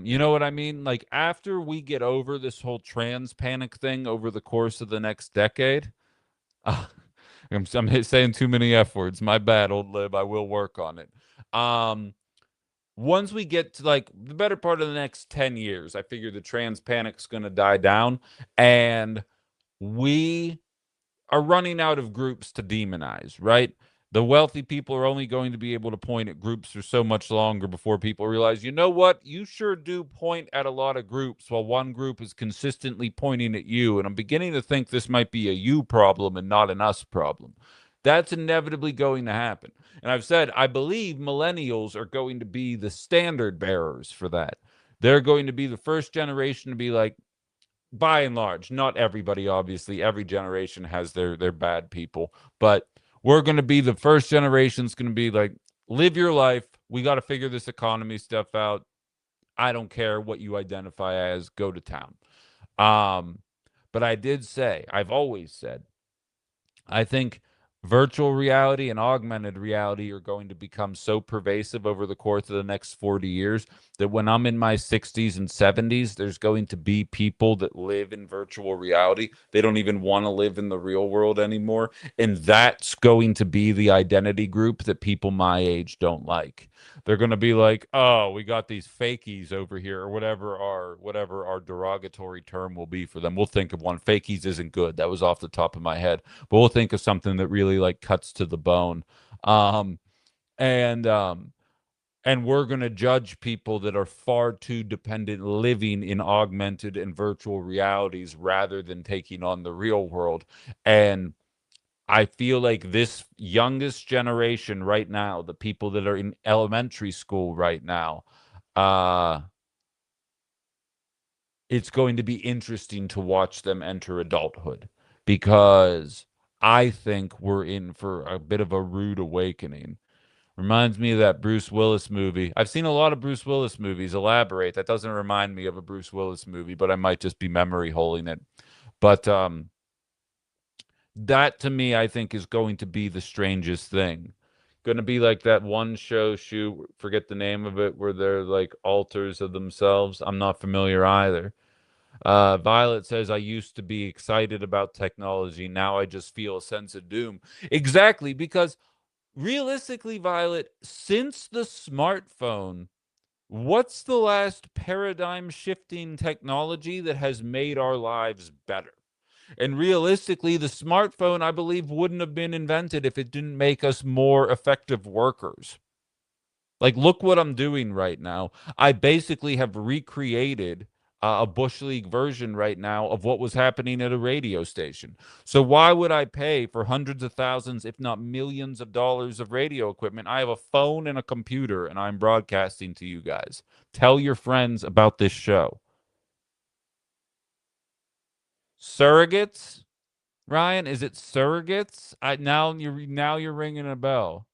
You know what I mean? Like after we get over this whole trans panic thing over the course of the next decade, uh, I'm saying too many F words. My bad, old lib. I will work on it. Um, Once we get to like the better part of the next 10 years, I figure the trans panic's going to die down and we are running out of groups to demonize, right? The wealthy people are only going to be able to point at groups for so much longer before people realize, you know what? You sure do point at a lot of groups while one group is consistently pointing at you. And I'm beginning to think this might be a you problem and not an us problem. That's inevitably going to happen. And I've said, I believe millennials are going to be the standard bearers for that. They're going to be the first generation to be like, by and large, not everybody, obviously. Every generation has their bad people, but we're going to be the first generation's going to be like, live your life. We got to figure this economy stuff out. I don't care what you identify as. Go to town. Um, but I did say, I've always said, I think virtual reality and augmented reality are going to become so pervasive over the course of the next 40 years that when I'm in my 60s and 70s, there's going to be people that live in virtual reality. They don't even want to live in the real world anymore. And that's going to be the identity group that people my age don't like. They're going to be like, "Oh, we got these fakies over here," or whatever our derogatory term will be for them. We'll think of one. Fakies isn't good. That was off the top of my head, but we'll think of something that really like cuts to the bone. Um, and um, and we're going to judge people that are far too dependent living in augmented and virtual realities rather than taking on the real world. And I feel like this youngest generation right now, the people that are in elementary school right now, uh, it's going to be interesting to watch them enter adulthood because I think we're in for a bit of a rude awakening. Reminds me of that Bruce Willis movie. I've seen a lot of Bruce Willis movies. Elaborate. That doesn't remind me of a Bruce Willis movie, but I might just be memory holing it. But that to me, I think, is going to be the strangest thing. Going to be like that one shoot, forget the name of it, where they're like alters of themselves. I'm not familiar either. Violet says, I used to be excited about technology. Now I just feel a sense of doom. Exactly, because realistically, Violet, since the smartphone, what's the last paradigm shifting technology that has made our lives better? And realistically, the smartphone, I believe, wouldn't have been invented if it didn't make us more effective workers. Like, look what I'm doing right now. I basically have recreated a Bush League version right now of what was happening at a radio station. So, why would I pay for hundreds of thousands, if not millions of dollars of radio equipment? I have a phone and a computer, and I'm broadcasting to you guys. Tell your friends about this show. Surrogates? Ryan, is it surrogates? Now you're ringing a bell.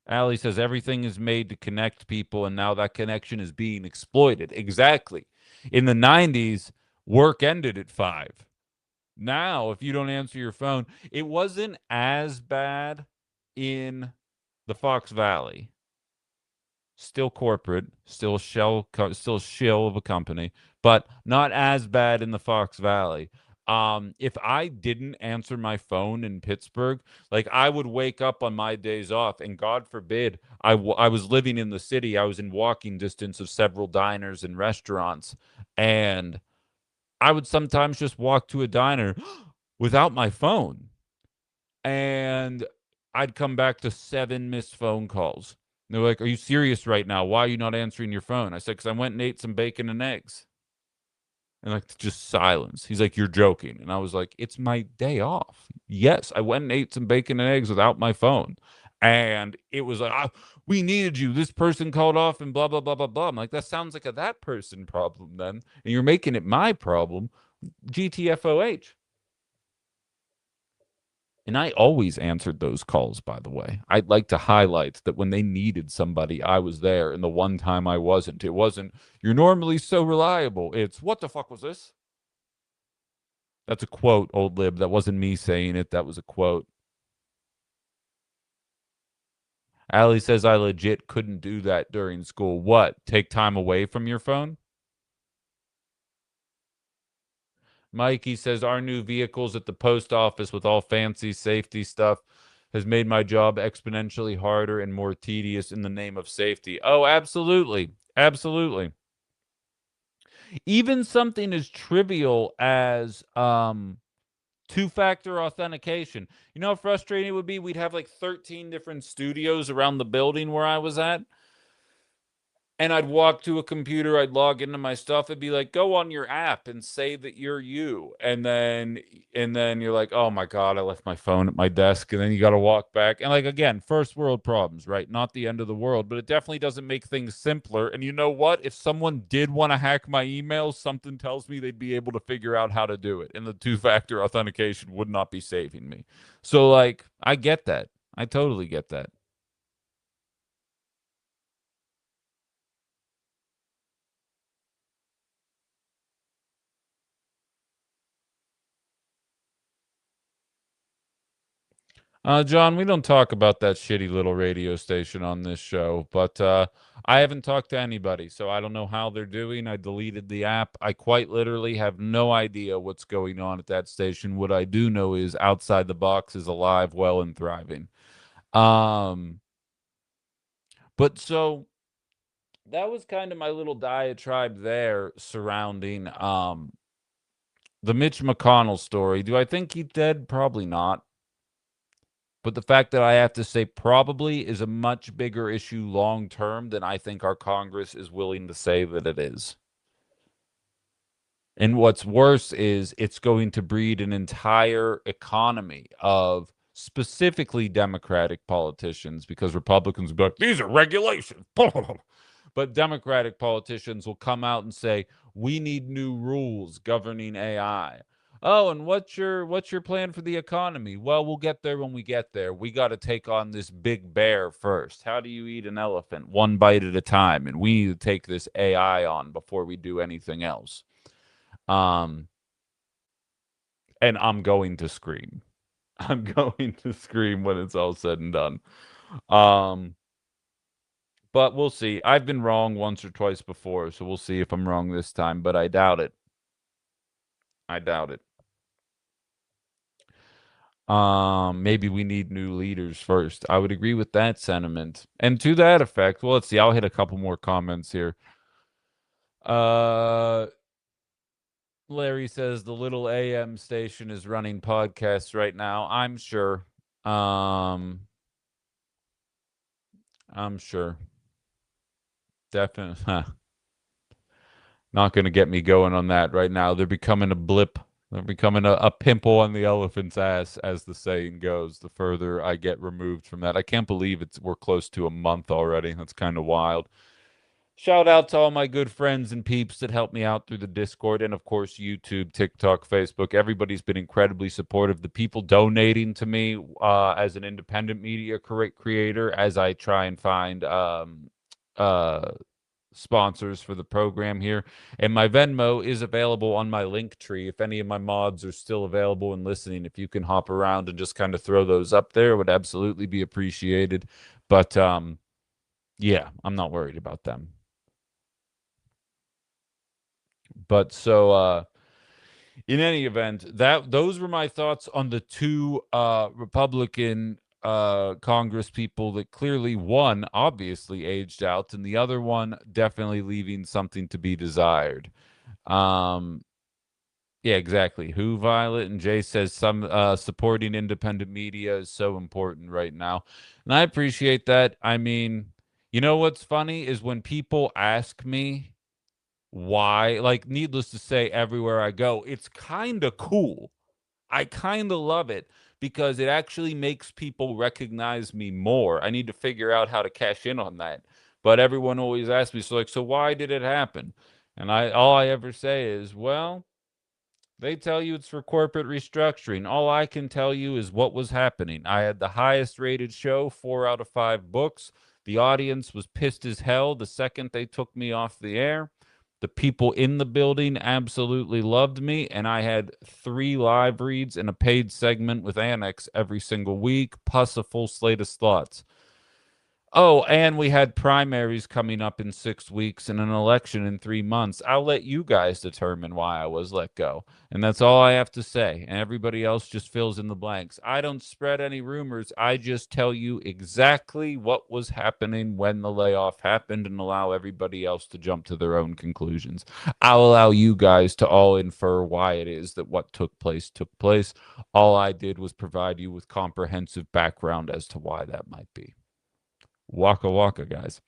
Allie says everything is made to connect people, and now that connection is being exploited. Exactly. In the 90s, work ended at 5. Now, if you don't answer your phone, it wasn't as bad in the Fox Valley. Still corporate, still a shill of a company, but not as bad in the Fox Valley. If I didn't answer my phone in Pittsburgh, like I would wake up on my days off, and God forbid, I was living in the city. I was in walking distance of several diners and restaurants, and I would sometimes just walk to a diner without my phone, and I'd come back to 7 missed phone calls. And they're like, "Are you serious right now? Why are you not answering your phone?" I said, "Because I went and ate some bacon and eggs." And like just silence. He's like, "You're joking." And I was like, "It's my day off. Yes, I went and ate some bacon and eggs without my phone." And it was like, we needed you. This person called off and blah, blah, blah, blah, blah. I'm like, that sounds like a that person problem then. And you're making it my problem. GTFOH. And I always answered those calls, by the way. I'd like to highlight that when they needed somebody, I was there. And the one time I wasn't, it wasn't, "You're normally so reliable." It's, "What the fuck was this?" That's a quote, old lib. That wasn't me saying it. That was a quote. Allie says I legit couldn't do that during school. What? Take time away from your phone? Mikey says our new vehicles at the post office with all fancy safety stuff has made my job exponentially harder and more tedious in the name of safety. Oh, absolutely. Absolutely. Even something as trivial as two-factor authentication. You know how frustrating it would be? We'd have like 13 different studios around the building where I was at. And I'd walk to a computer, I'd log into my stuff, it'd be like, go on your app and say that you're you. And then you're like, oh my God, I left my phone at my desk. And then you gotta walk back. And like again, first world problems, right? Not the end of the world, but it definitely doesn't make things simpler. And you know what? If someone did want to hack my emails, something tells me they'd be able to figure out how to do it. And the two-factor authentication would not be saving me. So like, I get that. I totally get that. John, we don't talk about that shitty little radio station on this show, but I haven't talked to anybody, so I don't know how they're doing. I deleted the app. I quite literally have no idea what's going on at that station. What I do know is Outside the Box is alive, well, and thriving. Um, but so that was kind of my little diatribe there surrounding the Mitch McConnell story. Do I think he's dead? Probably not. But the fact that I have to say probably is a much bigger issue long term than I think our Congress is willing to say that it is. And what's worse is it's going to breed an entire economy of specifically Democratic politicians because Republicans will be like, these are regulations. But Democratic politicians will come out and say, we need new rules governing AI. Oh, and what's your plan for the economy? Well, we'll get there when we get there. We got to take on this big bear first. How do you eat an elephant? One bite at a time. And we need to take this AI on before we do anything else. Um, and I'm going to scream. I'm going to scream when it's all said and done. Um, but we'll see. I've been wrong once or twice before, so we'll see if I'm wrong this time, but I doubt it. I doubt it. Maybe we need new leaders first. I would agree with that sentiment. And to that effect, well, let's see. I'll hit a couple more comments here. Uh, Larry says the little AM station is running podcasts right now. I'm sure. Um, I'm sure. Definitely. Huh. Not going to get me going on that right now. They're becoming a blip. They're becoming a pimple on the elephant's ass, as the saying goes. The further I get removed from that, I can't believe we're close to a month already. That's kind of wild. Shout out to all my good friends and peeps that helped me out through the Discord and, of course, YouTube, TikTok, Facebook. Everybody's been incredibly supportive. The people donating to me as an independent media creator as I try and find uh, sponsors for the program here. And my Venmo is available on my link tree. If any of my mods are still available and listening, if you can hop around and just kind of throw those up there, would absolutely be appreciated. But yeah, I'm not worried about them. But so in any event, those were my thoughts on the two Republican Congress people that clearly one obviously aged out and the other one definitely leaving something to be desired. Um, yeah, exactly. Who, Violet? And Jay says some supporting independent media is so important right now. And I appreciate that. I mean, you know what's funny is when people ask me why, like, needless to say, everywhere I go, it's kind of cool. I kind of love it because it actually makes people recognize me more. I need to figure out how to cash in on that. But everyone always asks me, so like, so why did it happen? And all I ever say is, well, they tell you it's for corporate restructuring. All I can tell you is what was happening. I had the highest rated show, 4 out of 5 books. The audience was pissed as hell the second they took me off the air. The people in the building absolutely loved me, and I had 3 live reads and a paid segment with Annex every single week, plus a full slate of slots. Oh, and we had primaries coming up in 6 weeks and an election in 3 months. I'll let you guys determine why I was let go, and that's all I have to say, and everybody else just fills in the blanks. I don't spread any rumors, I just tell you exactly what was happening when the layoff happened and allow everybody else to jump to their own conclusions. I'll allow you guys to all infer why it is that what took place took place. All I did was provide you with comprehensive background as to why that might be. Waka waka, guys.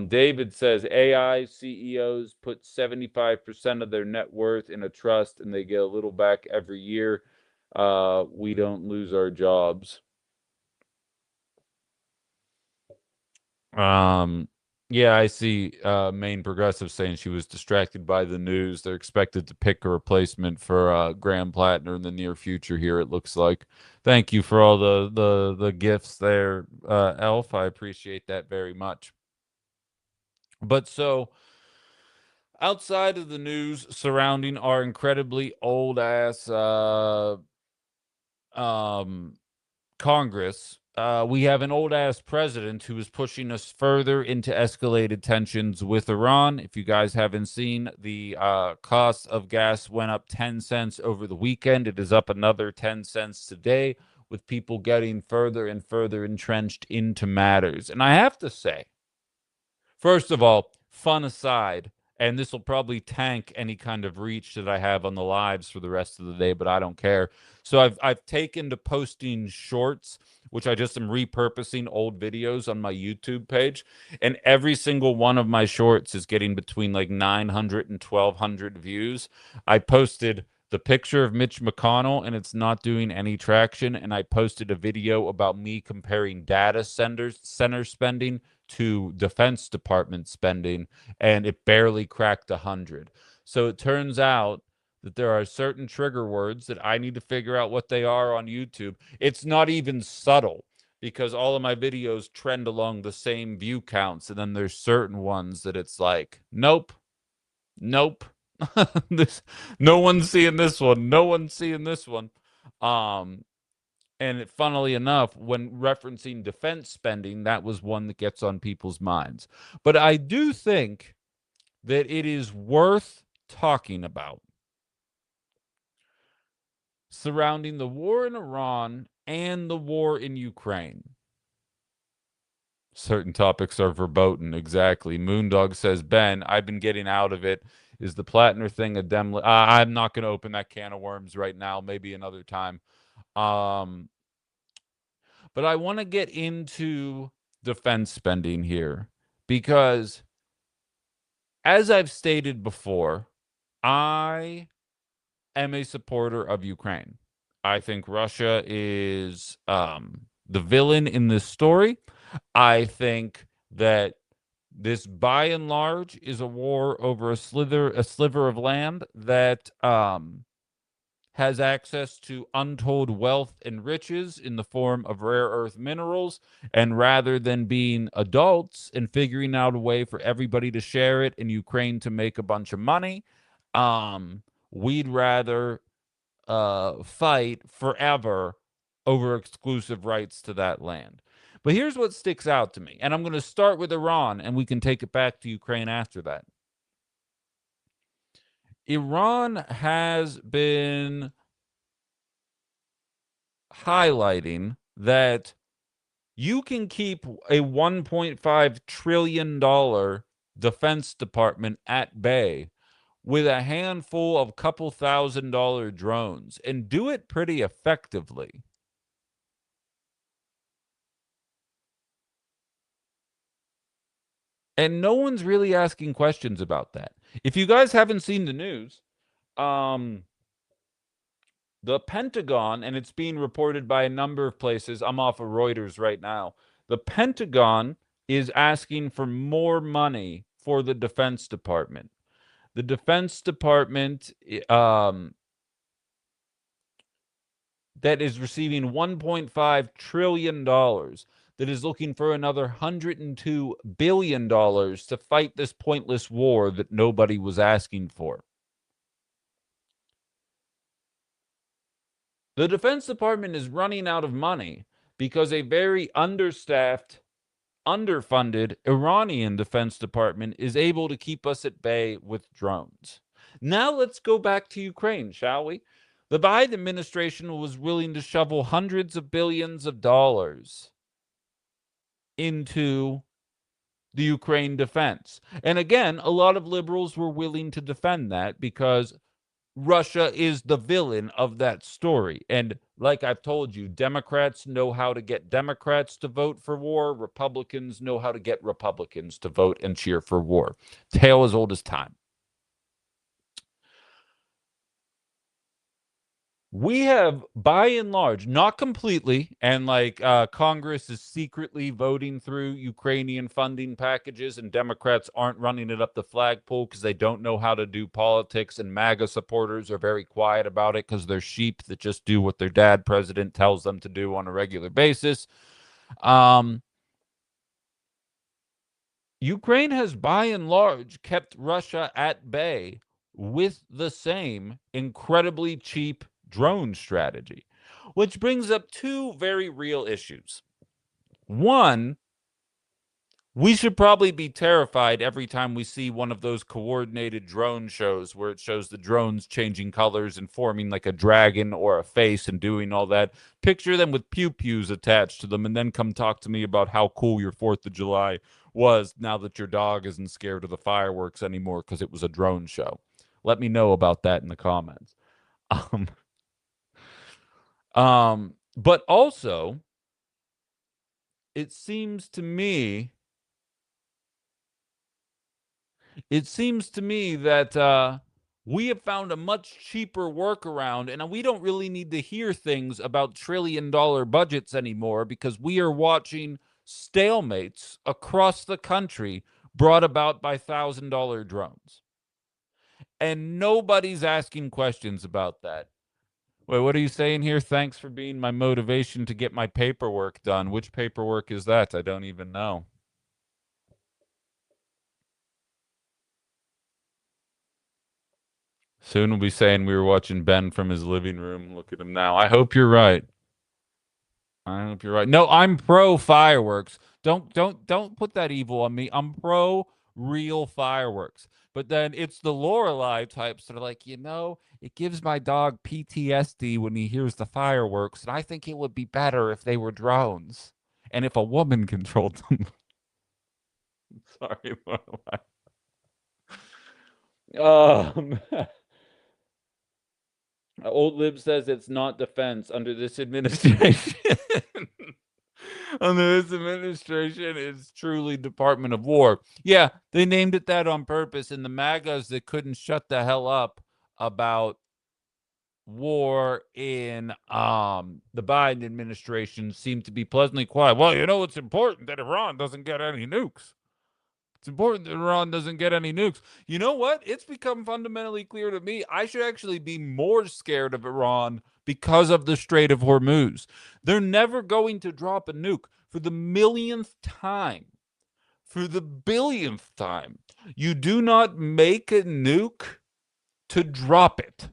David says AI CEOs put 75% of their net worth in a trust and they get a little back every year. We don't lose our jobs. Um, yeah, I see Maine Progressive saying she was distracted by the news. They're expected to pick a replacement for Graham Plattner in the near future here, it looks like. Thank you for all the gifts there, Elf. I appreciate that very much. But so outside of the news surrounding our incredibly old ass um Congress, we have an old ass president who is pushing us further into escalated tensions with Iran. If you guys haven't seen, the cost of gas went up 10 cents over the weekend. It is up another 10 cents today, with people getting further and further entrenched into matters. And I have to say, first of all, fun aside, and this will probably tank any kind of reach that I have on the lives for the rest of the day, but I don't care. So I've taken to posting shorts, which I just am repurposing old videos on my YouTube page, and every single one of my shorts is getting between like 900 and 1,200 views. I posted the picture of Mitch McConnell and it's not doing any traction, and I posted a video about me comparing data center spending to Defense Department spending, and it barely cracked 100. So it turns out that there are certain trigger words that I need to figure out what they are on YouTube. It's not even subtle, because all of my videos trend along the same view counts, and then there's certain ones that it's like, nope, nope. this No one's seeing this one. No one's seeing this one. Um, and funnily enough, when referencing defense spending, that was one that gets on people's minds. But I do think that it is worth talking about surrounding the war in Iran and the war in Ukraine. Certain topics are verboten. Exactly. Moondog says, Ben, I've been getting out of it. Is the Plattner thing a dem? I'm not going to open that can of worms right now. Maybe another time. Um, but I want to get into defense spending here because, as I've stated before, I am a supporter of Ukraine. I think Russia is the villain in this story. I think that this, by and large, is a war over a sliver of land that has access to untold wealth and riches in the form of rare earth minerals. And rather than being adults and figuring out a way for everybody to share it and Ukraine to make a bunch of money, we'd rather fight forever over exclusive rights to that land. But here's what sticks out to me, and I'm going to start with Iran, and we can take it back to Ukraine after that. Iran has been highlighting that you can keep a $1.5 trillion defense department at bay with a handful of couple $1,000 drones and do it pretty effectively. And no one's really asking questions about that. If you guys haven't seen the news, um, the Pentagon, and it's being reported by a number of places. I'm off of Reuters right now. The Pentagon is asking for more money for the Defense Department. The Defense Department, that is receiving $1.5 trillion, that is looking for another $102 billion to fight this pointless war that nobody was asking for. The Defense Department is running out of money because a very understaffed underfunded Iranian Defense Department is able to keep us at bay with drones. Now let's go back to Ukraine, shall we? The Biden administration was willing to shovel hundreds of billions of dollars into the Ukraine defense. And again, a lot of liberals were willing to defend that because Russia is the villain of that story. And like I've told you, Democrats know how to get Democrats to vote for war. Republicans know how to get Republicans to vote and cheer for war. Tale as old as time. We have, by and large, not completely, and like Congress is secretly voting through Ukrainian funding packages, and Democrats aren't running it up the flagpole because they don't know how to do politics, and MAGA supporters are very quiet about it because they're sheep that just do what their dad president tells them to do on a regular basis. Um, Ukraine has, by and large, kept Russia at bay with the same incredibly cheap drone strategy, which brings up two very real issues. One, we should probably be terrified every time we see one of those coordinated drone shows where it shows the drones changing colors and forming like a dragon or a face and doing all that. Picture them with pew-pews attached to them and then come talk to me about how cool your 4th of July was now that your dog isn't scared of the fireworks anymore because it was a drone show. Let me know about that in the comments. Um, but also, it seems to me that we have found a much cheaper workaround, and we don't really need to hear things about trillion-dollar budgets anymore because we are watching stalemates across the country brought about by $1,000 drones. And nobody's asking questions about that. Wait, what are you saying here? Thanks for being my motivation to get my paperwork done. Which paperwork is that? I don't even know. Soon we'll be saying we were watching Ben from his living room. Look at him now. I hope you're right. I hope you're right. No, I'm pro fireworks. Don't put that evil on me. I'm pro real fireworks. But then it's the Lorelei types that are like, it gives my dog PTSD when he hears the fireworks, and I think it would be better if they were drones and if a woman controlled them. Sorry, Lorelei. Um, Old Lib says it's not defense under this administration. Under this administration, it's truly Department of War. Yeah, they named it that on purpose, and the MAGAs that couldn't shut the hell up about war in the Biden administration seem to be pleasantly quiet. Well, it's important that Iran doesn't get any nukes. It's important that Iran doesn't get any nukes. You know what? It's become fundamentally clear to me I should actually be more scared of Iran because of the Strait of Hormuz. They're never going to drop a nuke for the millionth time. For the billionth time. You do not make a nuke to drop it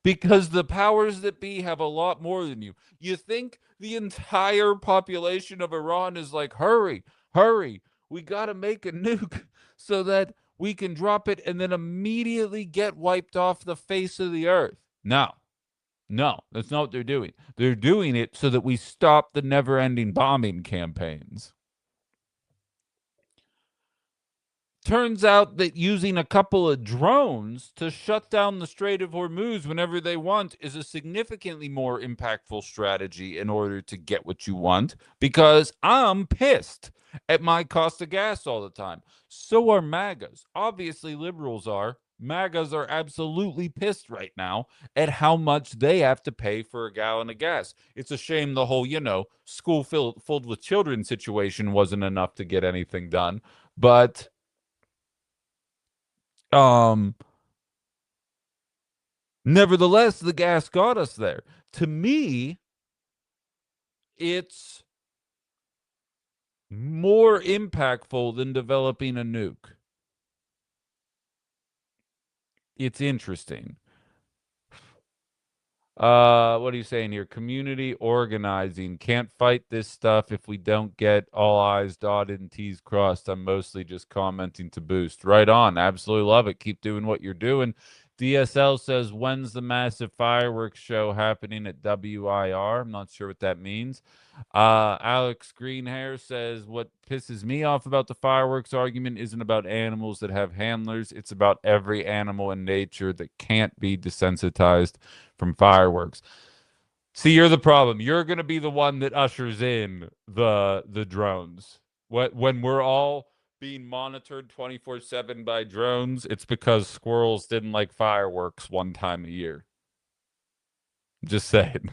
because the powers that be have a lot more than you. You think the entire population of Iran is like, hurry, hurry, we got to make a nuke so that we can drop it and then immediately get wiped off the face of the earth. No, no, that's not what they're doing. They're doing it so that we stop the never-ending bombing campaigns. Turns out that using a couple of drones to shut down the Strait of Hormuz whenever they want is a significantly more impactful strategy in order to get what you want, because I'm pissed at my cost of gas all the time. So are MAGAs. Obviously, liberals are. MAGAs are absolutely pissed right now at how much they have to pay for a gallon of gas. It's a shame the whole, school filled with children situation wasn't enough to get anything done. But um, nevertheless, the gas got us there. To me, it's more impactful than developing a nuke. It's interesting. What are you saying here? Community organizing. Can't fight this stuff if we don't get all I's dotted and T's crossed. I'm mostly just commenting to boost. Right on. Absolutely love it. Keep doing what you're doing. DSL says, when's the massive fireworks show happening at WIR? I'm not sure what that means. Alex Greenhair says, what pisses me off about the fireworks argument isn't about animals that have handlers. It's about every animal in nature that can't be desensitized from fireworks. See, you're the problem. You're going to be the one that ushers in the drones. When we're all being monitored 24/7 by drones, it's because squirrels didn't like fireworks one time a year. Just saying.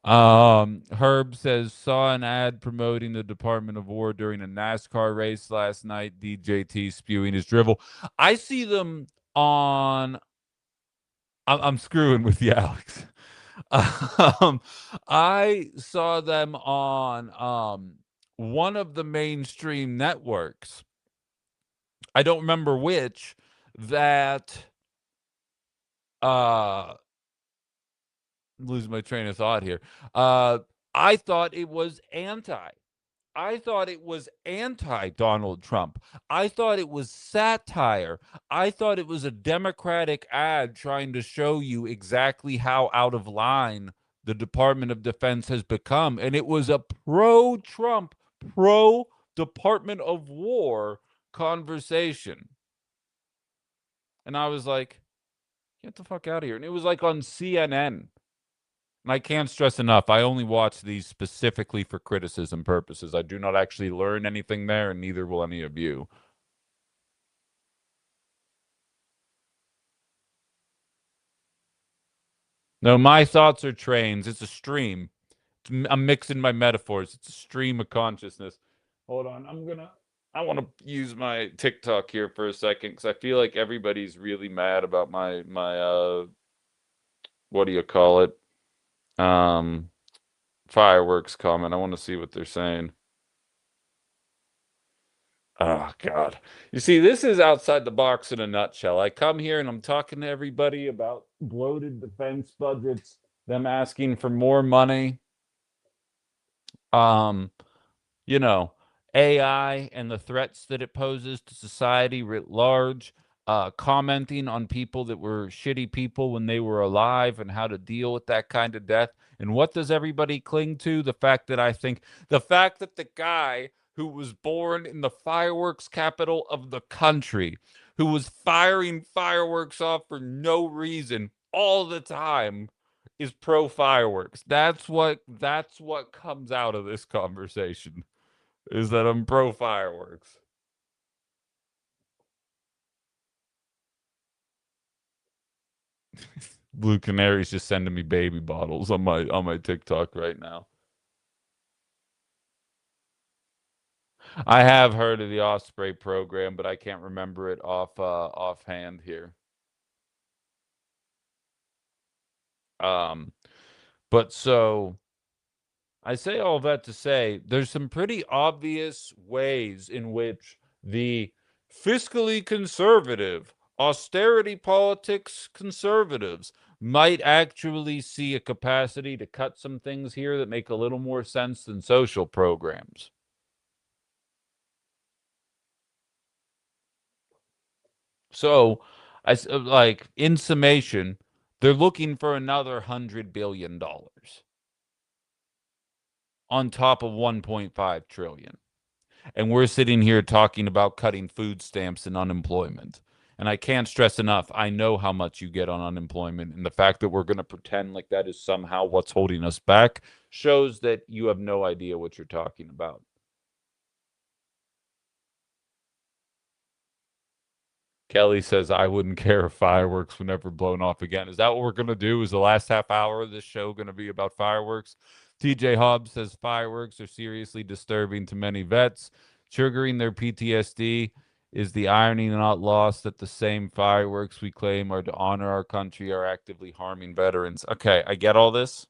Herb says saw an ad promoting the Department of War during a NASCAR race last night. DJT spewing his drivel. I see them on. I'm screwing with you, Alex. Um, I saw them on one of the mainstream networks. I don't remember which. That losing my train of thought here. I thought it was anti. I thought it was anti Donald Trump. I thought it was satire. I thought it was a Democratic ad trying to show you exactly how out of line the Department of Defense has become. And it was a pro Trump, pro Department of War conversation. And I was like, get the fuck out of here. And it was like on CNN. And I can't stress enough, I only watch these specifically for criticism purposes. I do not actually learn anything there, and neither will any of you. No, my thoughts are trains. It's a stream. I'm mixing my metaphors. It's a stream of consciousness. Hold on. I want to use my TikTok here for a second because I feel like everybody's really mad about my what do you call it? Um Fireworks comment. I want to see what they're saying. Oh God. You see, this is outside the box in a nutshell. I come here and I'm talking to everybody about bloated defense budgets, them asking for more money. Um, you know, AI and the threats that it poses to society writ large, commenting on people that were shitty people when they were alive and how to deal with that kind of death. And what does everybody cling to? The fact that the guy who was born in the fireworks capital of the country, who was firing fireworks off for no reason all the time, is pro fireworks. That's what comes out of this conversation is that I'm pro fireworks. Blue Canary's just sending me baby bottles on my TikTok right now. I have heard of the Osprey program, but I can't remember it offhand here. Um, but so I say all that to say there's some pretty obvious ways in which the fiscally conservative, austerity politics conservatives might actually see a capacity to cut some things here that make a little more sense than social programs. So, like in summation, they're looking for another $100 billion on top of 1.5 trillion. And we're sitting here talking about cutting food stamps and unemployment. And I can't stress enough, I know how much you get on unemployment. And the fact that we're going to pretend like that is somehow what's holding us back shows that you have no idea what you're talking about. Kelly says, I wouldn't care if fireworks were never blown off again. Is that what we're going to do? Is the last half hour of this show going to be about fireworks? TJ Hobbs says fireworks are seriously disturbing to many vets. Triggering their PTSD is the irony not lost that the same fireworks we claim are to honor our country are actively harming veterans. Okay, I get all this.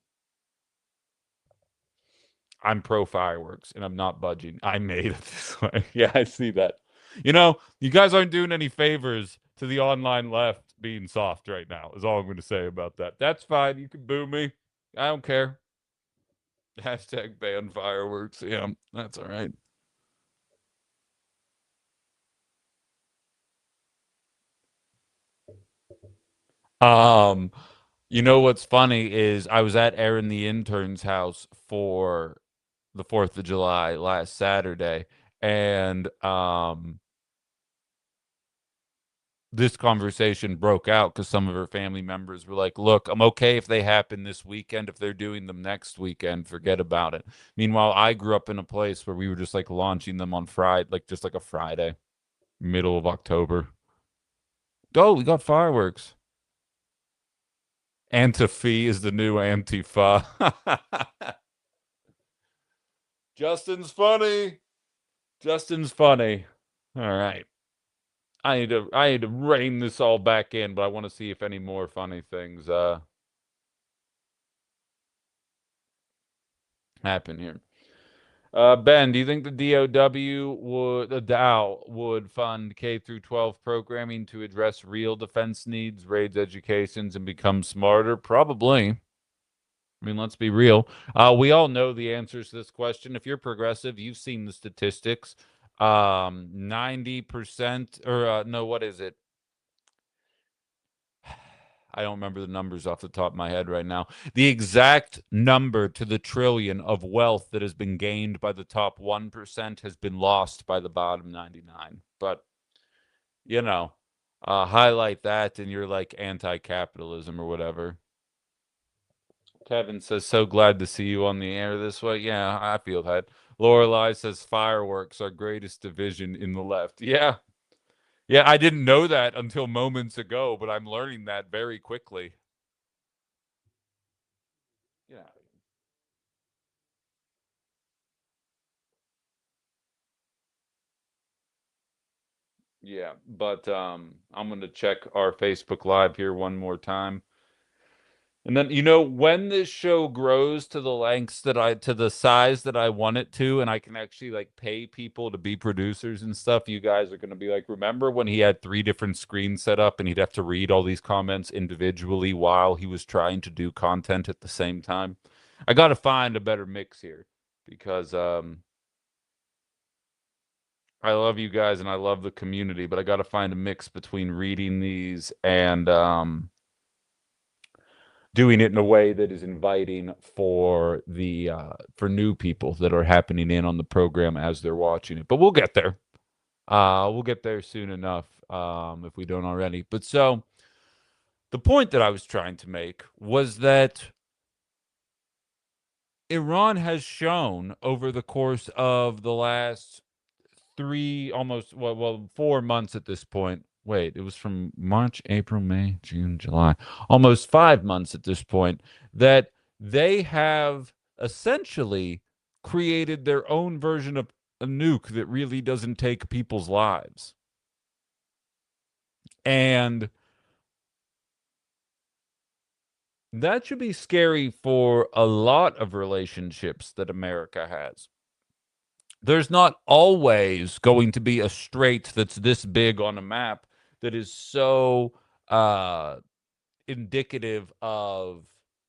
I'm pro fireworks and I'm not budging. I made it this way. Yeah, I see that. You know, you guys aren't doing any favors to the online left being soft right now, is all I'm going to say about that. That's fine. You can boo me. I don't care. Hashtag ban fireworks. Yeah, that's all right. Um, you know what's funny is I was at Aaron the intern's house for the 4th of July last Saturday, and this conversation broke out because some of her family members were like, "Look, I'm okay if they happen this weekend. If they're doing them next weekend, forget about it." Meanwhile, I grew up in a place where we were just like launching them on Friday, like just like a Friday, middle of October. Oh, we got fireworks. Antifa is the new Antifa. Justin's funny. Justin's funny. All right. I need to rein this all back in, but I want to see if any more funny things happen here. Ben, do you think the DOW would fund K through 12 programming to address real defense needs, raise educations, and become smarter? Probably. I mean, let's be real. We all know the answers to this question. If you're progressive, you've seen the statistics. 90% or no, what is it? I don't remember the numbers off the top of my head right now. The exact number to the trillion of wealth that has been gained by the top 1% has been lost by the bottom 99. But, you know, highlight that and you're like anti-capitalism or whatever. Kevin says, so glad to see you on the air this way. Yeah, I feel that. Lorelei says, fireworks, our greatest division in the left. Yeah. Yeah, I didn't know that until moments ago, but I'm learning that very quickly. Yeah. Yeah, but I'm going to check our Facebook Live here one more time. And then, when this show grows to the lengths that to the size that I want it to, and I can actually like pay people to be producers and stuff, you guys are going to be like, remember when he had three different screens set up and he'd have to read all these comments individually while he was trying to do content at the same time? I got to find a better mix here because I love you guys and I love the community, but I got to find a mix between reading these and doing it in a way that is inviting for the for new people that are happening in on the program as they're watching it. But we'll get there. We'll get there soon enough if we don't already. But so the point that I was trying to make was that Iran has shown over the course of the last three, almost, well, 4 months at this point. Wait, it was from March, April, May, June, July, almost 5 months at this point, that they have essentially created their own version of a nuke that really doesn't take people's lives. And that should be scary for a lot of relationships that America has. There's not always going to be a strait that's this big on a map that is so indicative of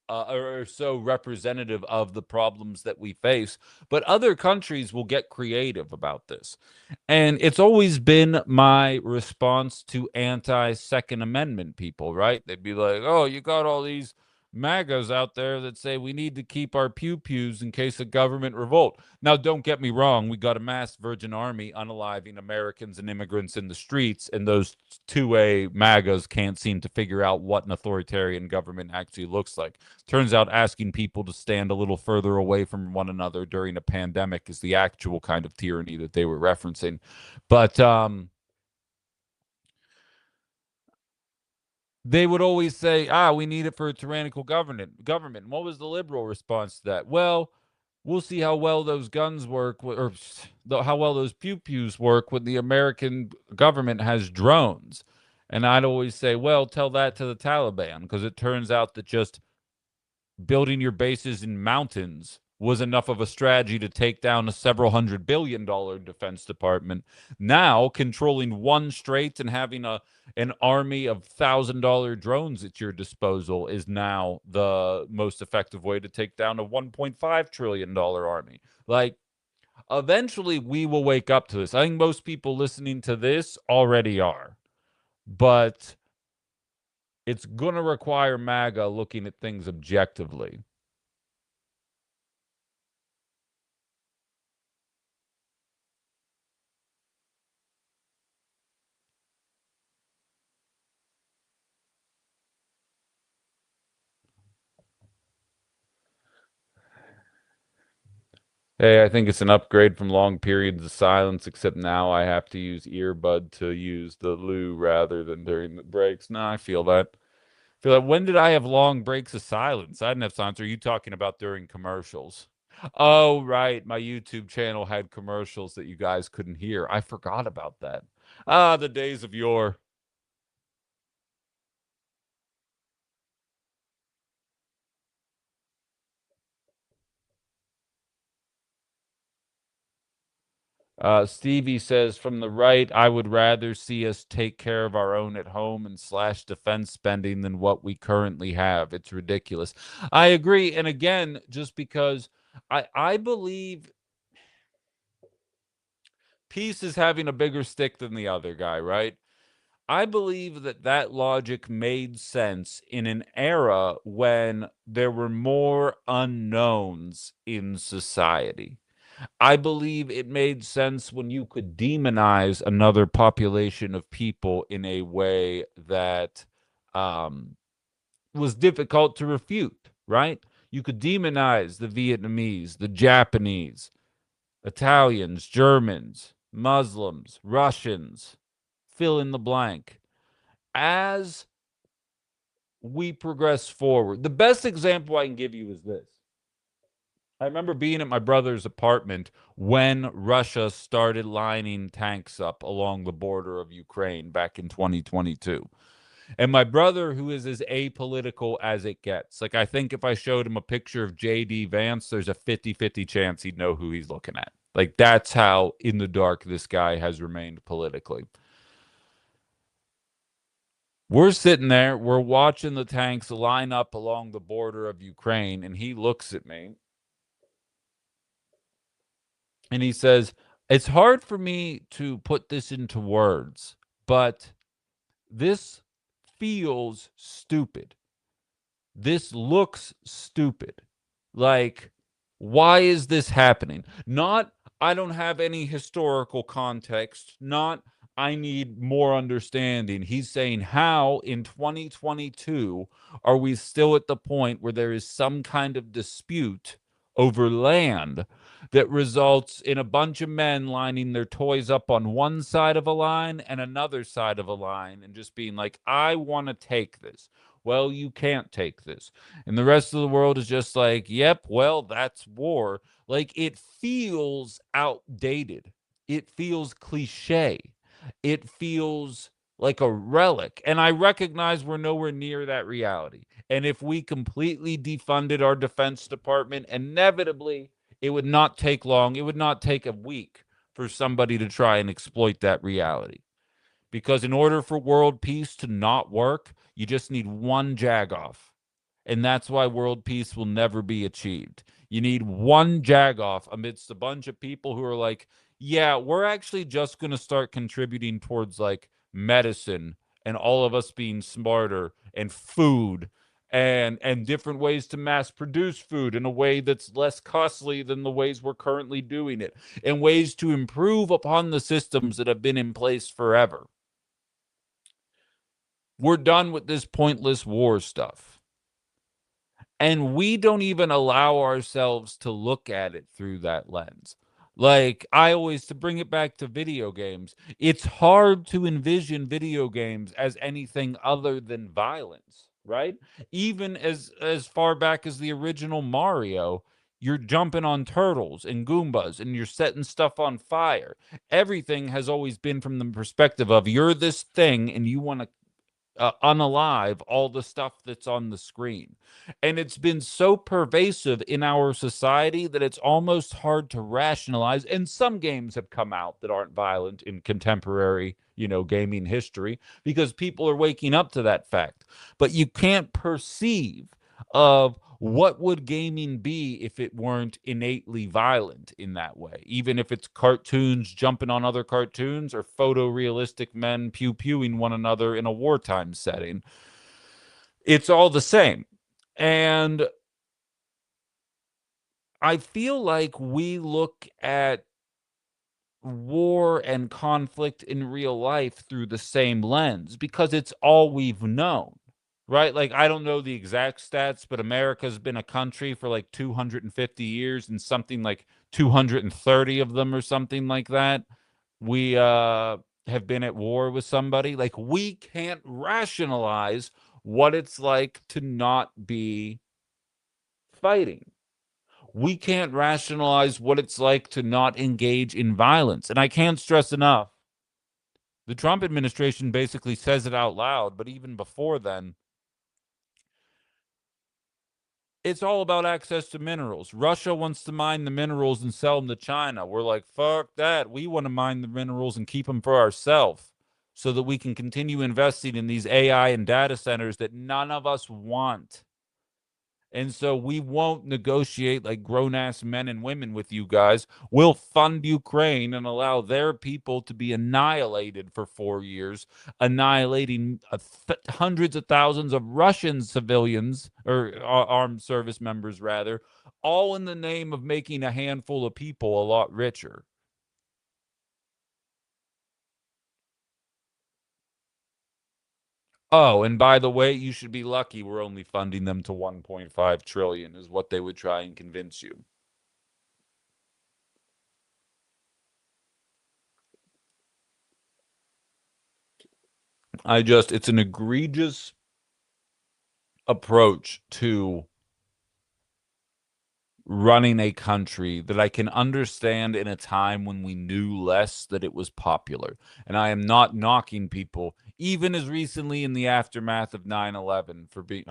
or so representative of the problems that we face. But other countries will get creative about this. And it's always been my response to anti-Second Amendment people, right? They'd be like, oh, you got all these MAGAs out there that say we need to keep our pew-pews in case of government revolt. Now, don't get me wrong. We got a mass Virgin Army unaliving Americans and immigrants in the streets, and those two-way MAGAs can't seem to figure out what an authoritarian government actually looks like. Turns out asking people to stand a little further away from one another during a pandemic is the actual kind of tyranny that they were referencing. But they would always say, we need it for a tyrannical government. What was the liberal response to that? Well, we'll see how well those guns work, or how well those pew-pews work when the American government has drones. And I'd always say, well, tell that to the Taliban, because it turns out that just building your bases in mountains was enough of a strategy to take down a several $100 billion defense department. Now, controlling one strait and having an army of $1,000 drones at your disposal is now the most effective way to take down a $1.5 trillion army. Like, eventually, we will wake up to this. I think most people listening to this already are, but it's going to require MAGA looking at things objectively. Hey, I think it's an upgrade from long periods of silence, except now I have to use earbud to use the loo rather than during the breaks. No, I feel that. Feel that. When did I have long breaks of silence? I didn't have silence. Are you talking about during commercials? Oh, right. My YouTube channel had commercials that you guys couldn't hear. I forgot about that. Ah, the days of yore. Stevie says, from the right, I would rather see us take care of our own at home and slash defense spending than what we currently have. It's ridiculous. I agree. And again, just because I believe Peace is having a bigger stick than the other guy, right? I believe that that logic made sense in an era when there were more unknowns in society. I believe it made sense when you could demonize another population of people in a way that um, was difficult to refute, right? You could demonize the Vietnamese, the Japanese, Italians, Germans, Muslims, Russians, fill in the blank. As we progress forward, the best example I can give you is this. I remember being at my brother's apartment when Russia started lining tanks up along the border of Ukraine back in 2022. And my brother, who is as apolitical as it gets, like I think if I showed him a picture of JD Vance, there's a 50-50 chance he'd know who he's looking at. Like that's how in the dark this guy has remained politically. We're sitting there, we're watching the tanks line up along the border of Ukraine, and he looks at me and he says, it's hard for me to put this into words, but this feels stupid. This looks stupid. Like, why is this happening? Not, I don't have any historical context, not, I need more understanding. He's saying, how in 2022 are we still at the point where there is some kind of dispute over land that results in a bunch of men lining their toys up on one side of a line and another side of a line and just being like, I want to take this. Well, you can't take this. And the rest of the world is just like, yep, well, that's war. Like it feels outdated. It feels cliche. It feels like a relic. And I recognize we're nowhere near that reality. And if we completely defunded our defense department, inevitably it would not take long. It would not take a week for somebody to try and exploit that reality. Because in order for world peace to not work, you just need one jagoff. And that's why world peace will never be achieved. You need one jagoff amidst a bunch of people who are like, yeah, we're actually just going to start contributing towards like medicine and all of us being smarter and food and different ways to mass produce food in a way that's less costly than the ways we're currently doing it and ways to improve upon the systems that have been in place forever. We're done with this pointless war stuff. And we don't even allow ourselves to look at it through that lens. Like, I always, to bring it back to video games, it's hard to envision video games as anything other than violence, right? Even as far back as the original Mario, you're jumping on turtles and Goombas and you're setting stuff on fire. Everything has always been from the perspective of you're this thing and you want to unalive all the stuff that's on the screen. And it's been so pervasive in our society that it's almost hard to rationalize. And some games have come out that aren't violent in contemporary, gaming history because people are waking up to that fact. But you can't perceive of what would gaming be if it weren't innately violent in that way, even if it's cartoons jumping on other cartoons or photorealistic men pew-pewing one another in a wartime setting. It's all the same. And I feel like we look at war and conflict in real life through the same lens because it's all we've known, right? Like, I don't know the exact stats, but America's been a country for like 250 years and something like 230 of them or something like that. We have been at war with somebody. Like, we can't rationalize what it's like to not be fighting. We can't rationalize what it's like to not engage in violence. And I can't stress enough, the Trump administration basically says it out loud, but even before then, it's all about access to minerals. Russia wants to mine the minerals and sell them to China. We're like, fuck that. We want to mine the minerals and keep them for ourselves so that we can continue investing in these AI and data centers that none of us want. And so we won't negotiate like grown ass men and women with you guys. We'll fund Ukraine and allow their people to be annihilated for 4 years, annihilating hundreds of thousands of Russian civilians or armed service members, rather, all in the name of making a handful of people a lot richer. Oh, and by the way, you should be lucky we're only funding them to 1.5 trillion is what they would try and convince you. It's an egregious approach to running a country that I can understand in a time when we knew less that it was popular. And I am not knocking people, even as recently in the aftermath of 9/11 for being.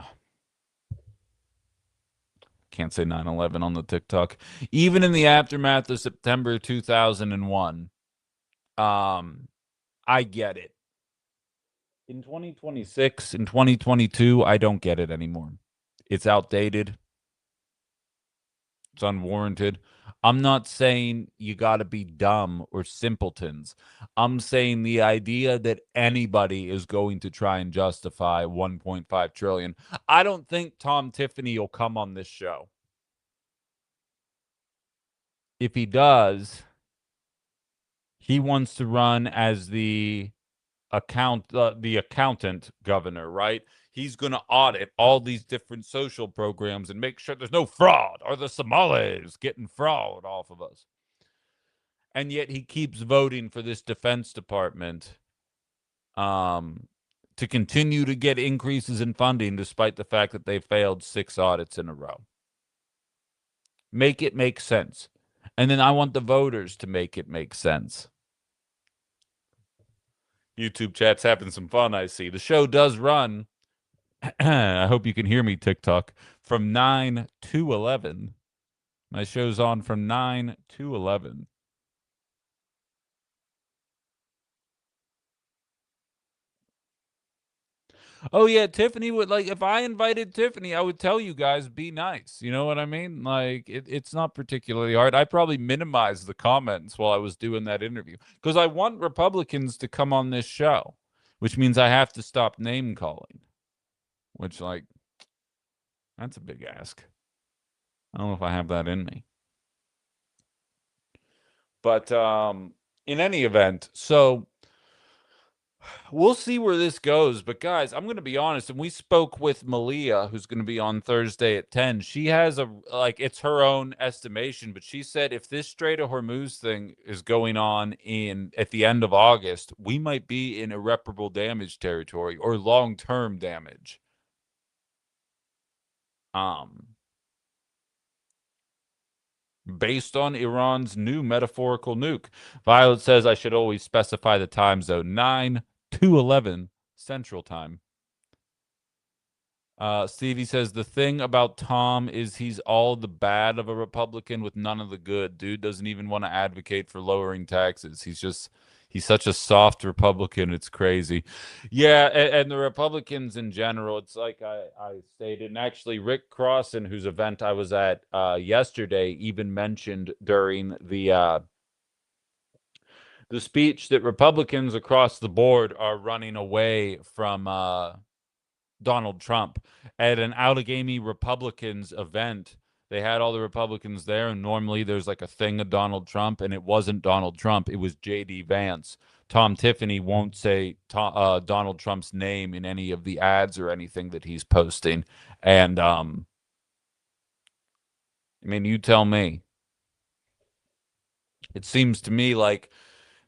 Can't say 9/11 on the TikTok. Even in the aftermath of September 2001, um, I get it. In 2026, in 2022, I don't get it anymore. It's outdated. It's unwarranted. I'm not saying you got to be dumb or simpletons. I'm saying the idea that anybody is going to try and justify 1.5 trillion. I don't think Tom Tiffany will come on this show. If he does, he wants to run as the accountant governor, right? He's going to audit all these different social programs and make sure there's no fraud or the Somalis getting fraud off of us. And yet he keeps voting for this Defense Department um, to continue to get increases in funding despite the fact that they failed 6 audits in a row. Make it make sense. And then I want the voters to make it make sense. YouTube chat's having some fun, I see. The show does run. I hope you can hear me, TikTok, from 9 to 11. My show's on from 9 to 11. Oh yeah, Tiffany would like if I invited Tiffany, I would tell you guys be nice. You know what I mean? Like it's not particularly hard. I probably minimized the comments while I was doing that interview because I want Republicans to come on this show, which means I have to stop name calling. Which like that's a big ask. I don't know if I have that in me. But in any event, so we'll see where this goes. But guys, I'm going to be honest. And we spoke with Malia, who's going to be on Thursday at 10. She has it's her own estimation, but she said if this Strait of Hormuz thing is going on at the end of August, we might be in irreparable damage territory or long-term damage. Um, Based on Iran's new metaphorical nuke. Violet says I should always specify the time zone 9 to 11 Central Time. Stevie says the thing about Tom is he's all the bad of a Republican with none of the good. Dude doesn't even want to advocate for lowering taxes. He's such a soft Republican. It's crazy. Yeah, and the Republicans in general, it's like I stated, and actually Rick Crossan, whose event I was at yesterday, even mentioned during the speech that Republicans across the board are running away from Donald Trump. At an Allegheny Republicans event, they had all the Republicans there, and normally there's like a thing of Donald Trump, and it wasn't Donald Trump, it was J.D. Vance. Tom Tiffany won't say Donald Trump's name in any of the ads or anything that he's posting. And I mean, you tell me. It seems to me like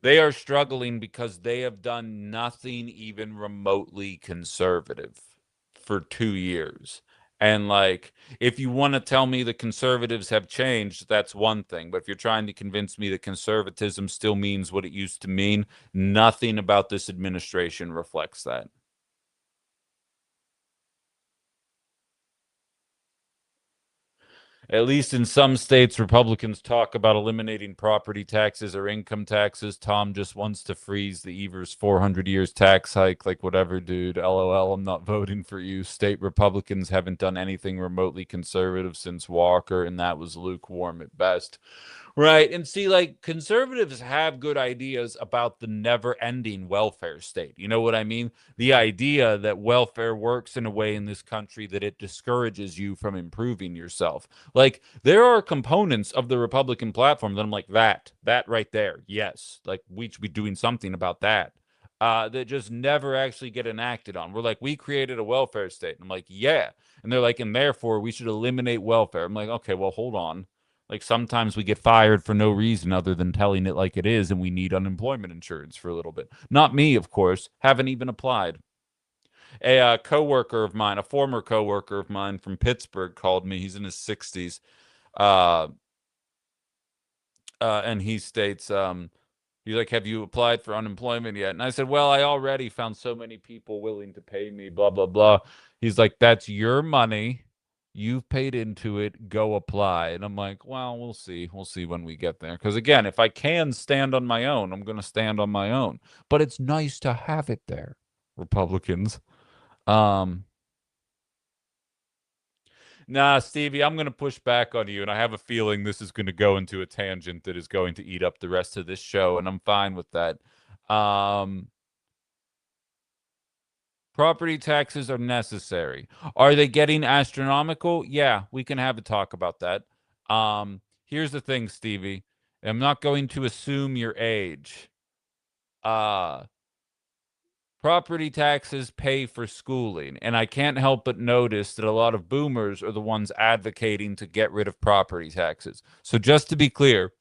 they are struggling because they have done nothing even remotely conservative for 2 years. And like, if you want to tell me the conservatives have changed, that's one thing. But if you're trying to convince me that conservatism still means what it used to mean, nothing about this administration reflects that. At least in some states, Republicans talk about eliminating property taxes or income taxes. Tom just wants to freeze the Evers 400 years tax hike. Like, whatever, dude. LOL, I'm not voting for you. State Republicans haven't done anything remotely conservative since Walker, and that was lukewarm at best. Right. And see, like conservatives have good ideas about the never ending welfare state. You know what I mean? The idea that welfare works in a way in this country that it discourages you from improving yourself. Like, there are components of the Republican platform that I'm like, that right there. Yes. Like, we should be doing something about that. That just never actually get enacted on. We're like, we created a welfare state. And I'm like, yeah. And they're like, and therefore we should eliminate welfare. I'm like, okay, well, hold on. Like sometimes we get fired for no reason other than telling it like it is, and we need unemployment insurance for a little bit. Not me, of course. Haven't even applied. A coworker of mine, a former coworker of mine from Pittsburgh, called me. He's in his 60s, uh, and he states, he's like, "Have you applied for unemployment yet?" And I said, "Well, I already found so many people willing to pay me, blah, blah, blah." He's like, "That's your money. You've paid into it. Go apply." And I'm like, "Well, we'll see. We'll see when we get there." Because again, if I can stand on my own, I'm going to stand on my own. But it's nice to have it there, Republicans. Um, Nah, Stevie, I'm going to push back on you, and I have a feeling this is going to go into a tangent that is going to eat up the rest of this show, and I'm fine with that. Um, Property taxes are necessary. Are they getting astronomical? Yeah, we can have a talk about that. Here's the thing, Stevie. I'm not going to assume your age. Uh, Property taxes pay for schooling, and I can't help but notice that a lot of boomers are the ones advocating to get rid of property taxes. So just to be clear,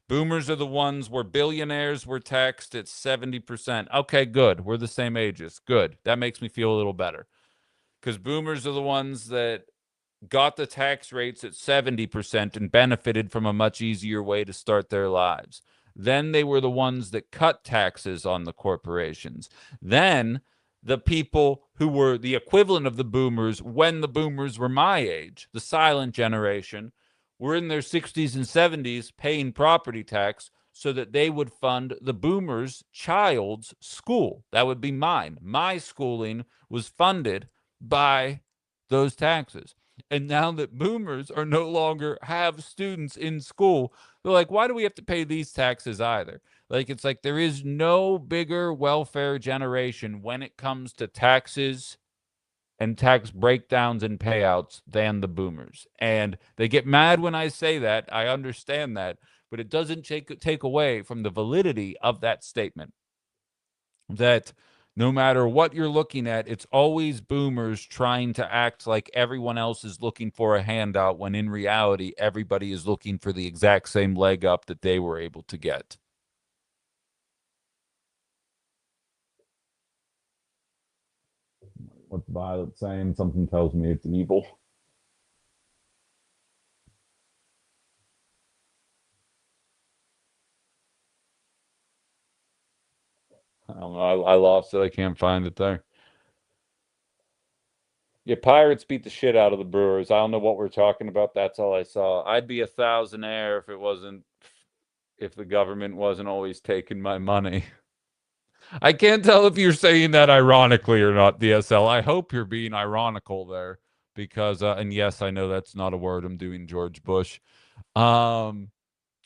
boomers are the ones where billionaires were taxed at 70%. Okay, good. We're the same ages. Good. That makes me feel a little better. Because boomers are the ones that got the tax rates at 70% and benefited from a much easier way to start their lives. Then they were the ones that cut taxes on the corporations. Then the people who were the equivalent of the boomers when the boomers were my age, the silent generation, were in their 60s and 70s paying property tax so that they would fund the boomers' child's school. That would be mine. My schooling was funded by those taxes. And now that boomers are no longer have students in school, they're like, why do we have to pay these taxes either? Like, it's like there is no bigger welfare generation when it comes to taxes and tax breakdowns and payouts than the boomers. And they get mad when I say that. I understand that, but it doesn't take away from the validity of that statement that no matter what you're looking at, it's always boomers trying to act like everyone else is looking for a handout when in reality, everybody is looking for the exact same leg up that they were able to get. What's Violet saying? Something tells me it's evil. I don't know. I lost it. I can't find it there. Yeah, Pirates beat the shit out of the Brewers. I don't know what we're talking about. That's all I saw. I'd be a thousandaire if the government wasn't always taking my money. I can't tell if you're saying that ironically or not, DSL. I hope you're being ironical there because and yes, I know that's not a word. I'm doing George Bush. Um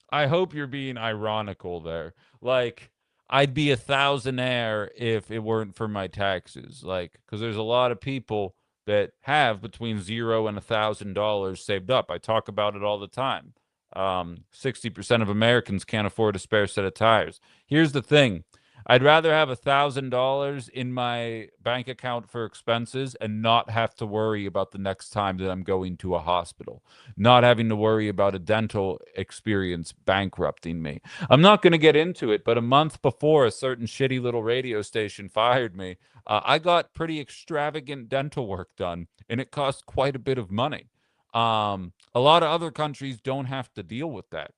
I hope you're being ironical there. Like, I'd be a thousandaire if it weren't for my taxes. Like, because there's a lot of people that have between $0 and $1,000 saved up. I talk about it all the time. 60% of Americans can't afford a spare set of tires. Here's the thing. I'd rather have $1,000 in my bank account for expenses and not have to worry about the next time that I'm going to a hospital, not having to worry about a dental experience bankrupting me. I'm not going to get into it, but a month before a certain shitty little radio station fired me, I got pretty extravagant dental work done, and it cost quite a bit of money. A lot of other countries don't have to deal with that.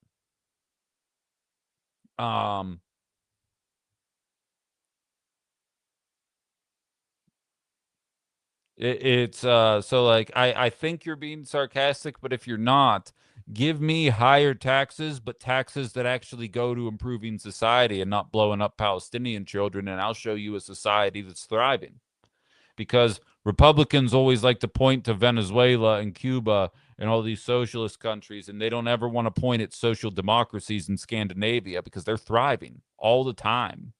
Um, it's so like I think you're being sarcastic, but if you're not, give me higher taxes, but taxes that actually go to improving society and not blowing up Palestinian children, and I'll show you a society that's thriving. Because Republicans always like to point to Venezuela and Cuba and all these socialist countries, and they don't ever want to point at social democracies in Scandinavia because they're thriving all the time.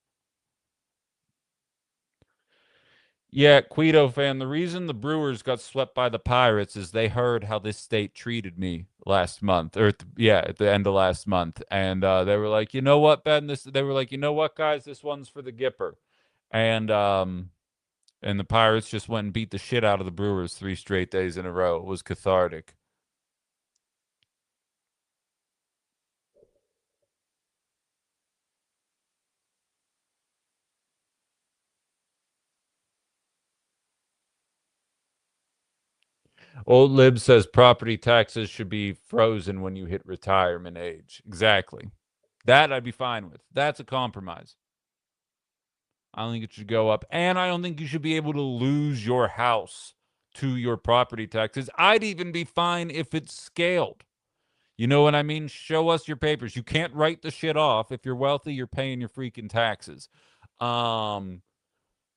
Yeah, Quito fan. The reason the Brewers got swept by the Pirates is they heard how this state treated me last month, or at the end of last month, and they were like, you know what, Ben? They were like, you know what, guys, this one's for the Gipper, and and the Pirates just went and beat the shit out of the Brewers 3 straight days in a row. It was cathartic. Old Lib says property taxes should be frozen when you hit retirement age. Exactly. That I'd be fine with. That's a compromise. I don't think it should go up. And I don't think you should be able to lose your house to your property taxes. I'd even be fine if it's scaled. You know what I mean? Show us your papers. You can't write the shit off. If you're wealthy, you're paying your freaking taxes. Um,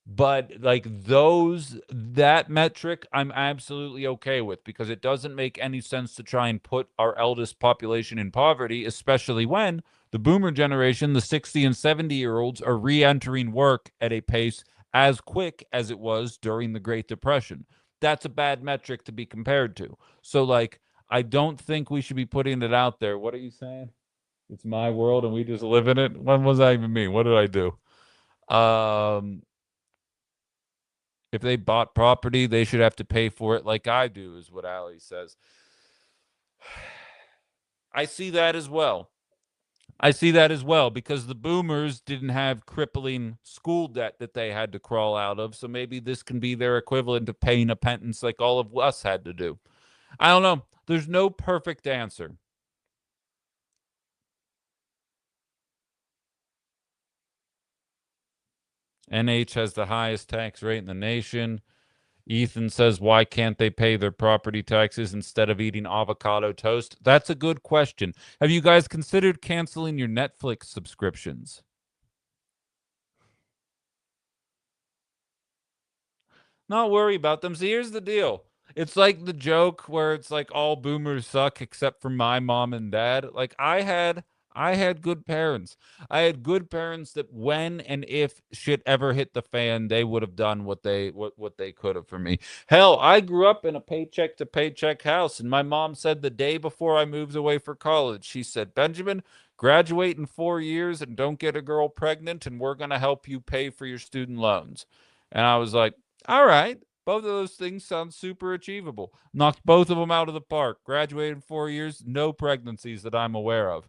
but like that metric, I'm absolutely okay with because it doesn't make any sense to try and put our eldest population in poverty, especially when the boomer generation, the 60 and 70-year-olds, are re entering work at a pace as quick as it was during the Great Depression. That's a bad metric to be compared to. So, like, I don't think we should be putting it out there. What are you saying? It's my world and we just live in it. What was that even mean? What did I do? Um, if they bought property, they should have to pay for it like I do, is what Ali says. I see that as well. I see that as well because the boomers didn't have crippling school debt that they had to crawl out of. So maybe this can be their equivalent of paying a pittance like all of us had to do. I don't know. There's no perfect answer. NH has the highest tax rate in the nation. Ethan says, why can't they pay their property taxes instead of eating avocado toast? That's a good question. Have you guys considered canceling your Netflix subscriptions? Not worry about them. See, here's the deal. It's like the joke where it's like all boomers suck except for my mom and dad. Like I had good parents. I had good parents that when and if shit ever hit the fan, they would have done what they could have for me. Hell, I grew up in a paycheck to paycheck house, and my mom said the day before I moved away for college, she said, "Benjamin, graduate in 4 years and don't get a girl pregnant, and we're gonna help you pay for your student loans." And I was like, all right. Both of those things sound super achievable. Knocked both of them out of the park. Graduated in 4 years, no pregnancies that I'm aware of.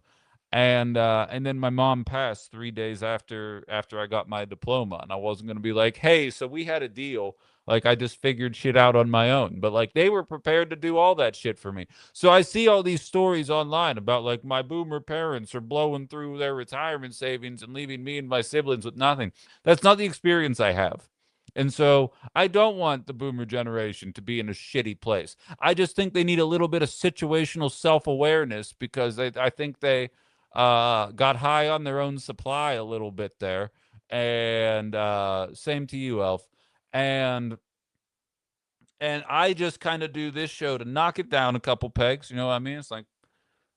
And then my mom passed 3 days after I got my diploma. And I wasn't gonna be like, hey, so we had a deal. Like I just figured shit out on my own. But like they were prepared to do all that shit for me. So I see all these stories online about like my boomer parents are blowing through their retirement savings and leaving me and my siblings with nothing. That's not the experience I have. And so I don't want the boomer generation to be in a shitty place. I just think they need a little bit of situational self awareness because I think they got high on their own supply a little bit there. And same to you, Elf. And and I just kind of do this show to knock it down a couple pegs. You know what I mean? It's like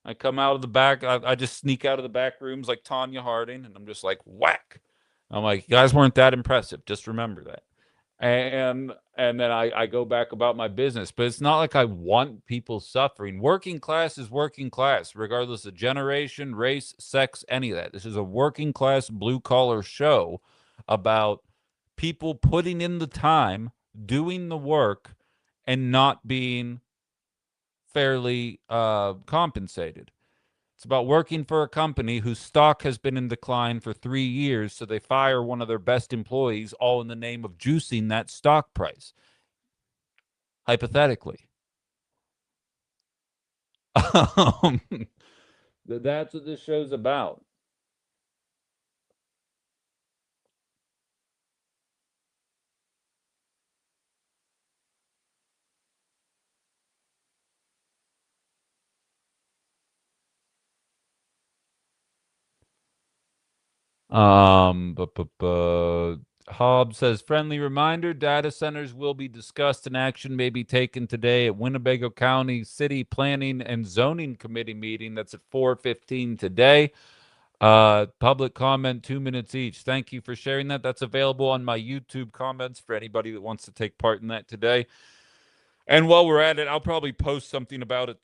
I come out of the back. I just sneak out of the back rooms like Tanya Harding, and I'm just like whack. I'm like, you guys weren't that impressive. Just remember that. And then I go back about my business. But it's not like I want people suffering. Working class is working class, regardless of generation, race, sex, any of that. This is a working class blue collar show about people putting in the time, doing the work, and not being fairly compensated. It's about working for a company whose stock has been in decline for 3 years, so they fire one of their best employees, all in the name of juicing that stock price. Hypothetically. um, that's what this show's about. Hobbs says, friendly reminder, data centers will be discussed and action may be taken today at Winnebago County City Planning and Zoning Committee meeting. That's at 4:15 today. Public comment, 2 minutes each. Thank you for sharing that. That's available on my YouTube comments for anybody that wants to take part in that today. And while we're at it, I'll probably post something about it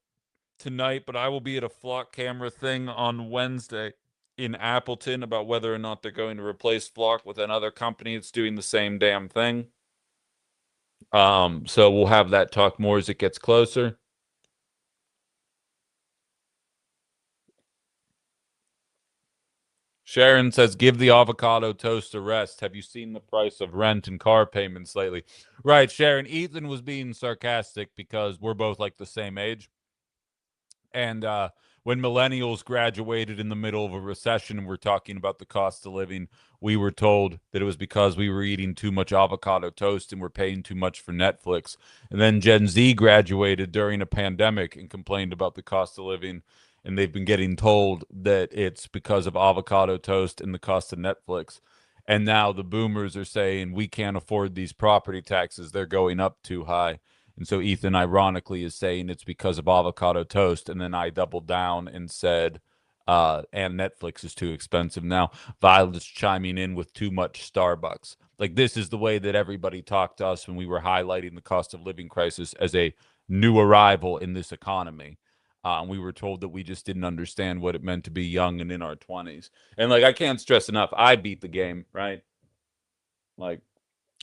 tonight, but I will be at a flock camera thing on Wednesday in Appleton about whether or not they're going to replace Flock with another company that's doing the same damn thing. So we'll have that talk more as it gets closer. Sharon says, give the avocado toast a rest. Have you seen the price of rent and car payments lately? Right, Sharon. Ethan was being sarcastic because we're both like the same age. And when millennials graduated in the middle of a recession and we're talking about the cost of living, we were told that it was because we were eating too much avocado toast and we're paying too much for Netflix. And then Gen Z graduated during a pandemic and complained about the cost of living. And they've been getting told that it's because of avocado toast and the cost of Netflix. And now the boomers are saying we can't afford these property taxes. They're going up too high. And so Ethan, ironically, is saying it's because of avocado toast. And then I doubled down and said, and Netflix is too expensive now. Violet's chiming in with too much Starbucks. Like, this is the way that everybody talked to us when we were highlighting the cost of living crisis as a new arrival in this economy. We were told that we just didn't understand what it meant to be young and in our 20s. And like, I can't stress enough, I beat the game, right? Like,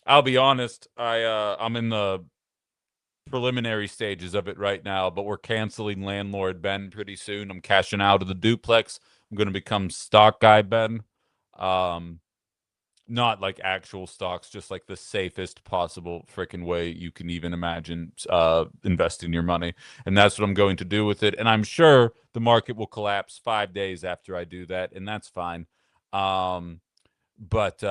I'll be honest, I'm in the preliminary stages of it right now, but we're canceling landlord Ben pretty soon. I'm cashing out of the duplex. I'm going to become stock guy Ben. Um, Not like actual stocks, just like the safest possible freaking way you can even imagine investing your money. And that's what I'm going to do with it. And I'm sure the market will collapse 5 days after I do that, and that's fine. But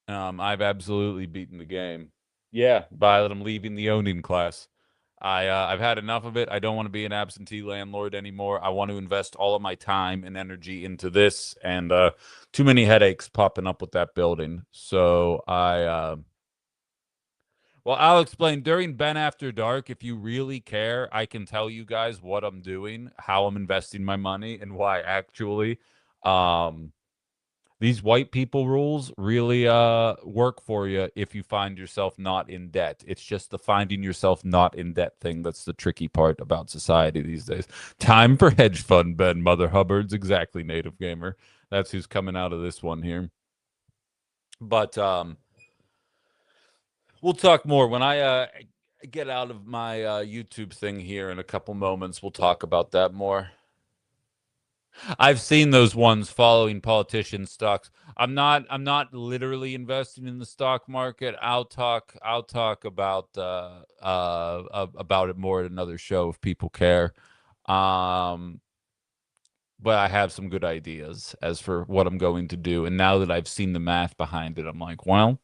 I've absolutely beaten the game. Yeah, Violet, I'm leaving the owning class. I've had enough of it. I don't want to be an absentee landlord anymore. I want to invest all of my time and energy into this, and too many headaches popping up with that building. So well, I'll explain during Ben After Dark. If you really care, I can tell you guys what I'm doing, how I'm investing my money, and why actually. Um, these white people rules really work for you if you find yourself not in debt. It's just the finding yourself not in debt thing that's the tricky part about society these days. Time for hedge fund, Ben. Mother Hubbard's exactly, native gamer. That's who's coming out of this one here. But we'll talk more when I get out of my YouTube thing here in a couple moments. We'll talk about that more. I've seen those ones following politician stocks. I'm not literally investing in the stock market. I'll talk about it more at another show if people care. Um but I have some good ideas as for what I'm going to do. And now that I've seen the math behind it, I'm like, well,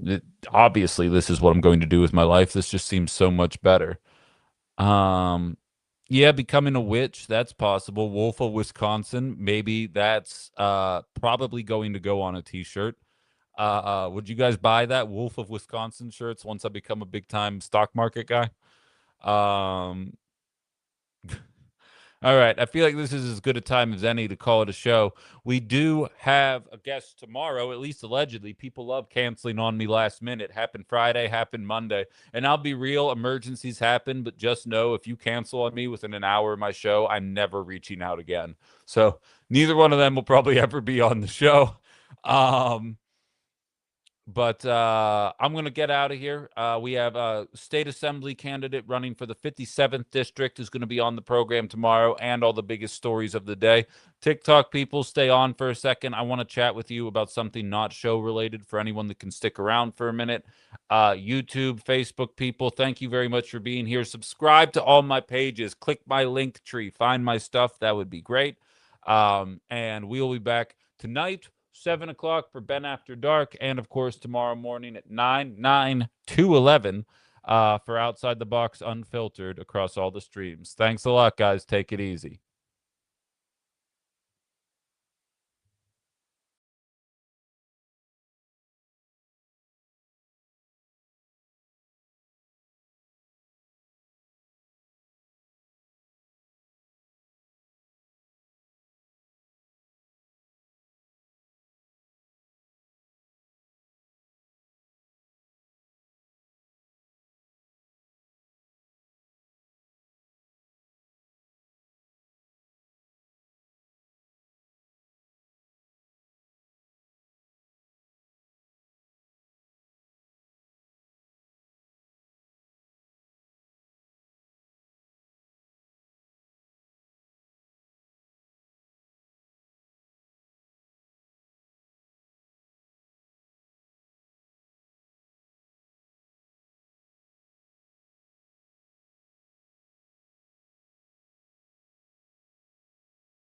it, obviously this is what I'm going to do with my life. This just seems so much better. Um, yeah, becoming a witch, that's possible. Wolf of Wisconsin, maybe that's probably going to go on a t-shirt. Would you guys buy that Wolf of Wisconsin shirts once I become a big time stock market guy? Um, all right. I feel like this is as good a time as any to call it a show. We do have a guest tomorrow, at least allegedly. People love canceling on me last minute. Happened Friday, happened Monday. And I'll be real, emergencies happen, but just know if you cancel on me within an hour of my show, I'm never reaching out again. So neither one of them will probably ever be on the show. Um, but I'm going to get out of here. We have a state assembly candidate running for the 57th district who's going to be on the program tomorrow, and all the biggest stories of the day. TikTok people, stay on for a second. I want to chat with you about something not show related for anyone that can stick around for a minute. YouTube, Facebook people, thank you very much for being here. Subscribe to all my pages. Click my link tree. Find my stuff. That would be great. And we'll be back tonight, 7 o'clock for Ben After Dark, and of course tomorrow morning at 9 to 11 for Outside the Box Unfiltered across all the streams. Thanks a lot, guys. Take it easy.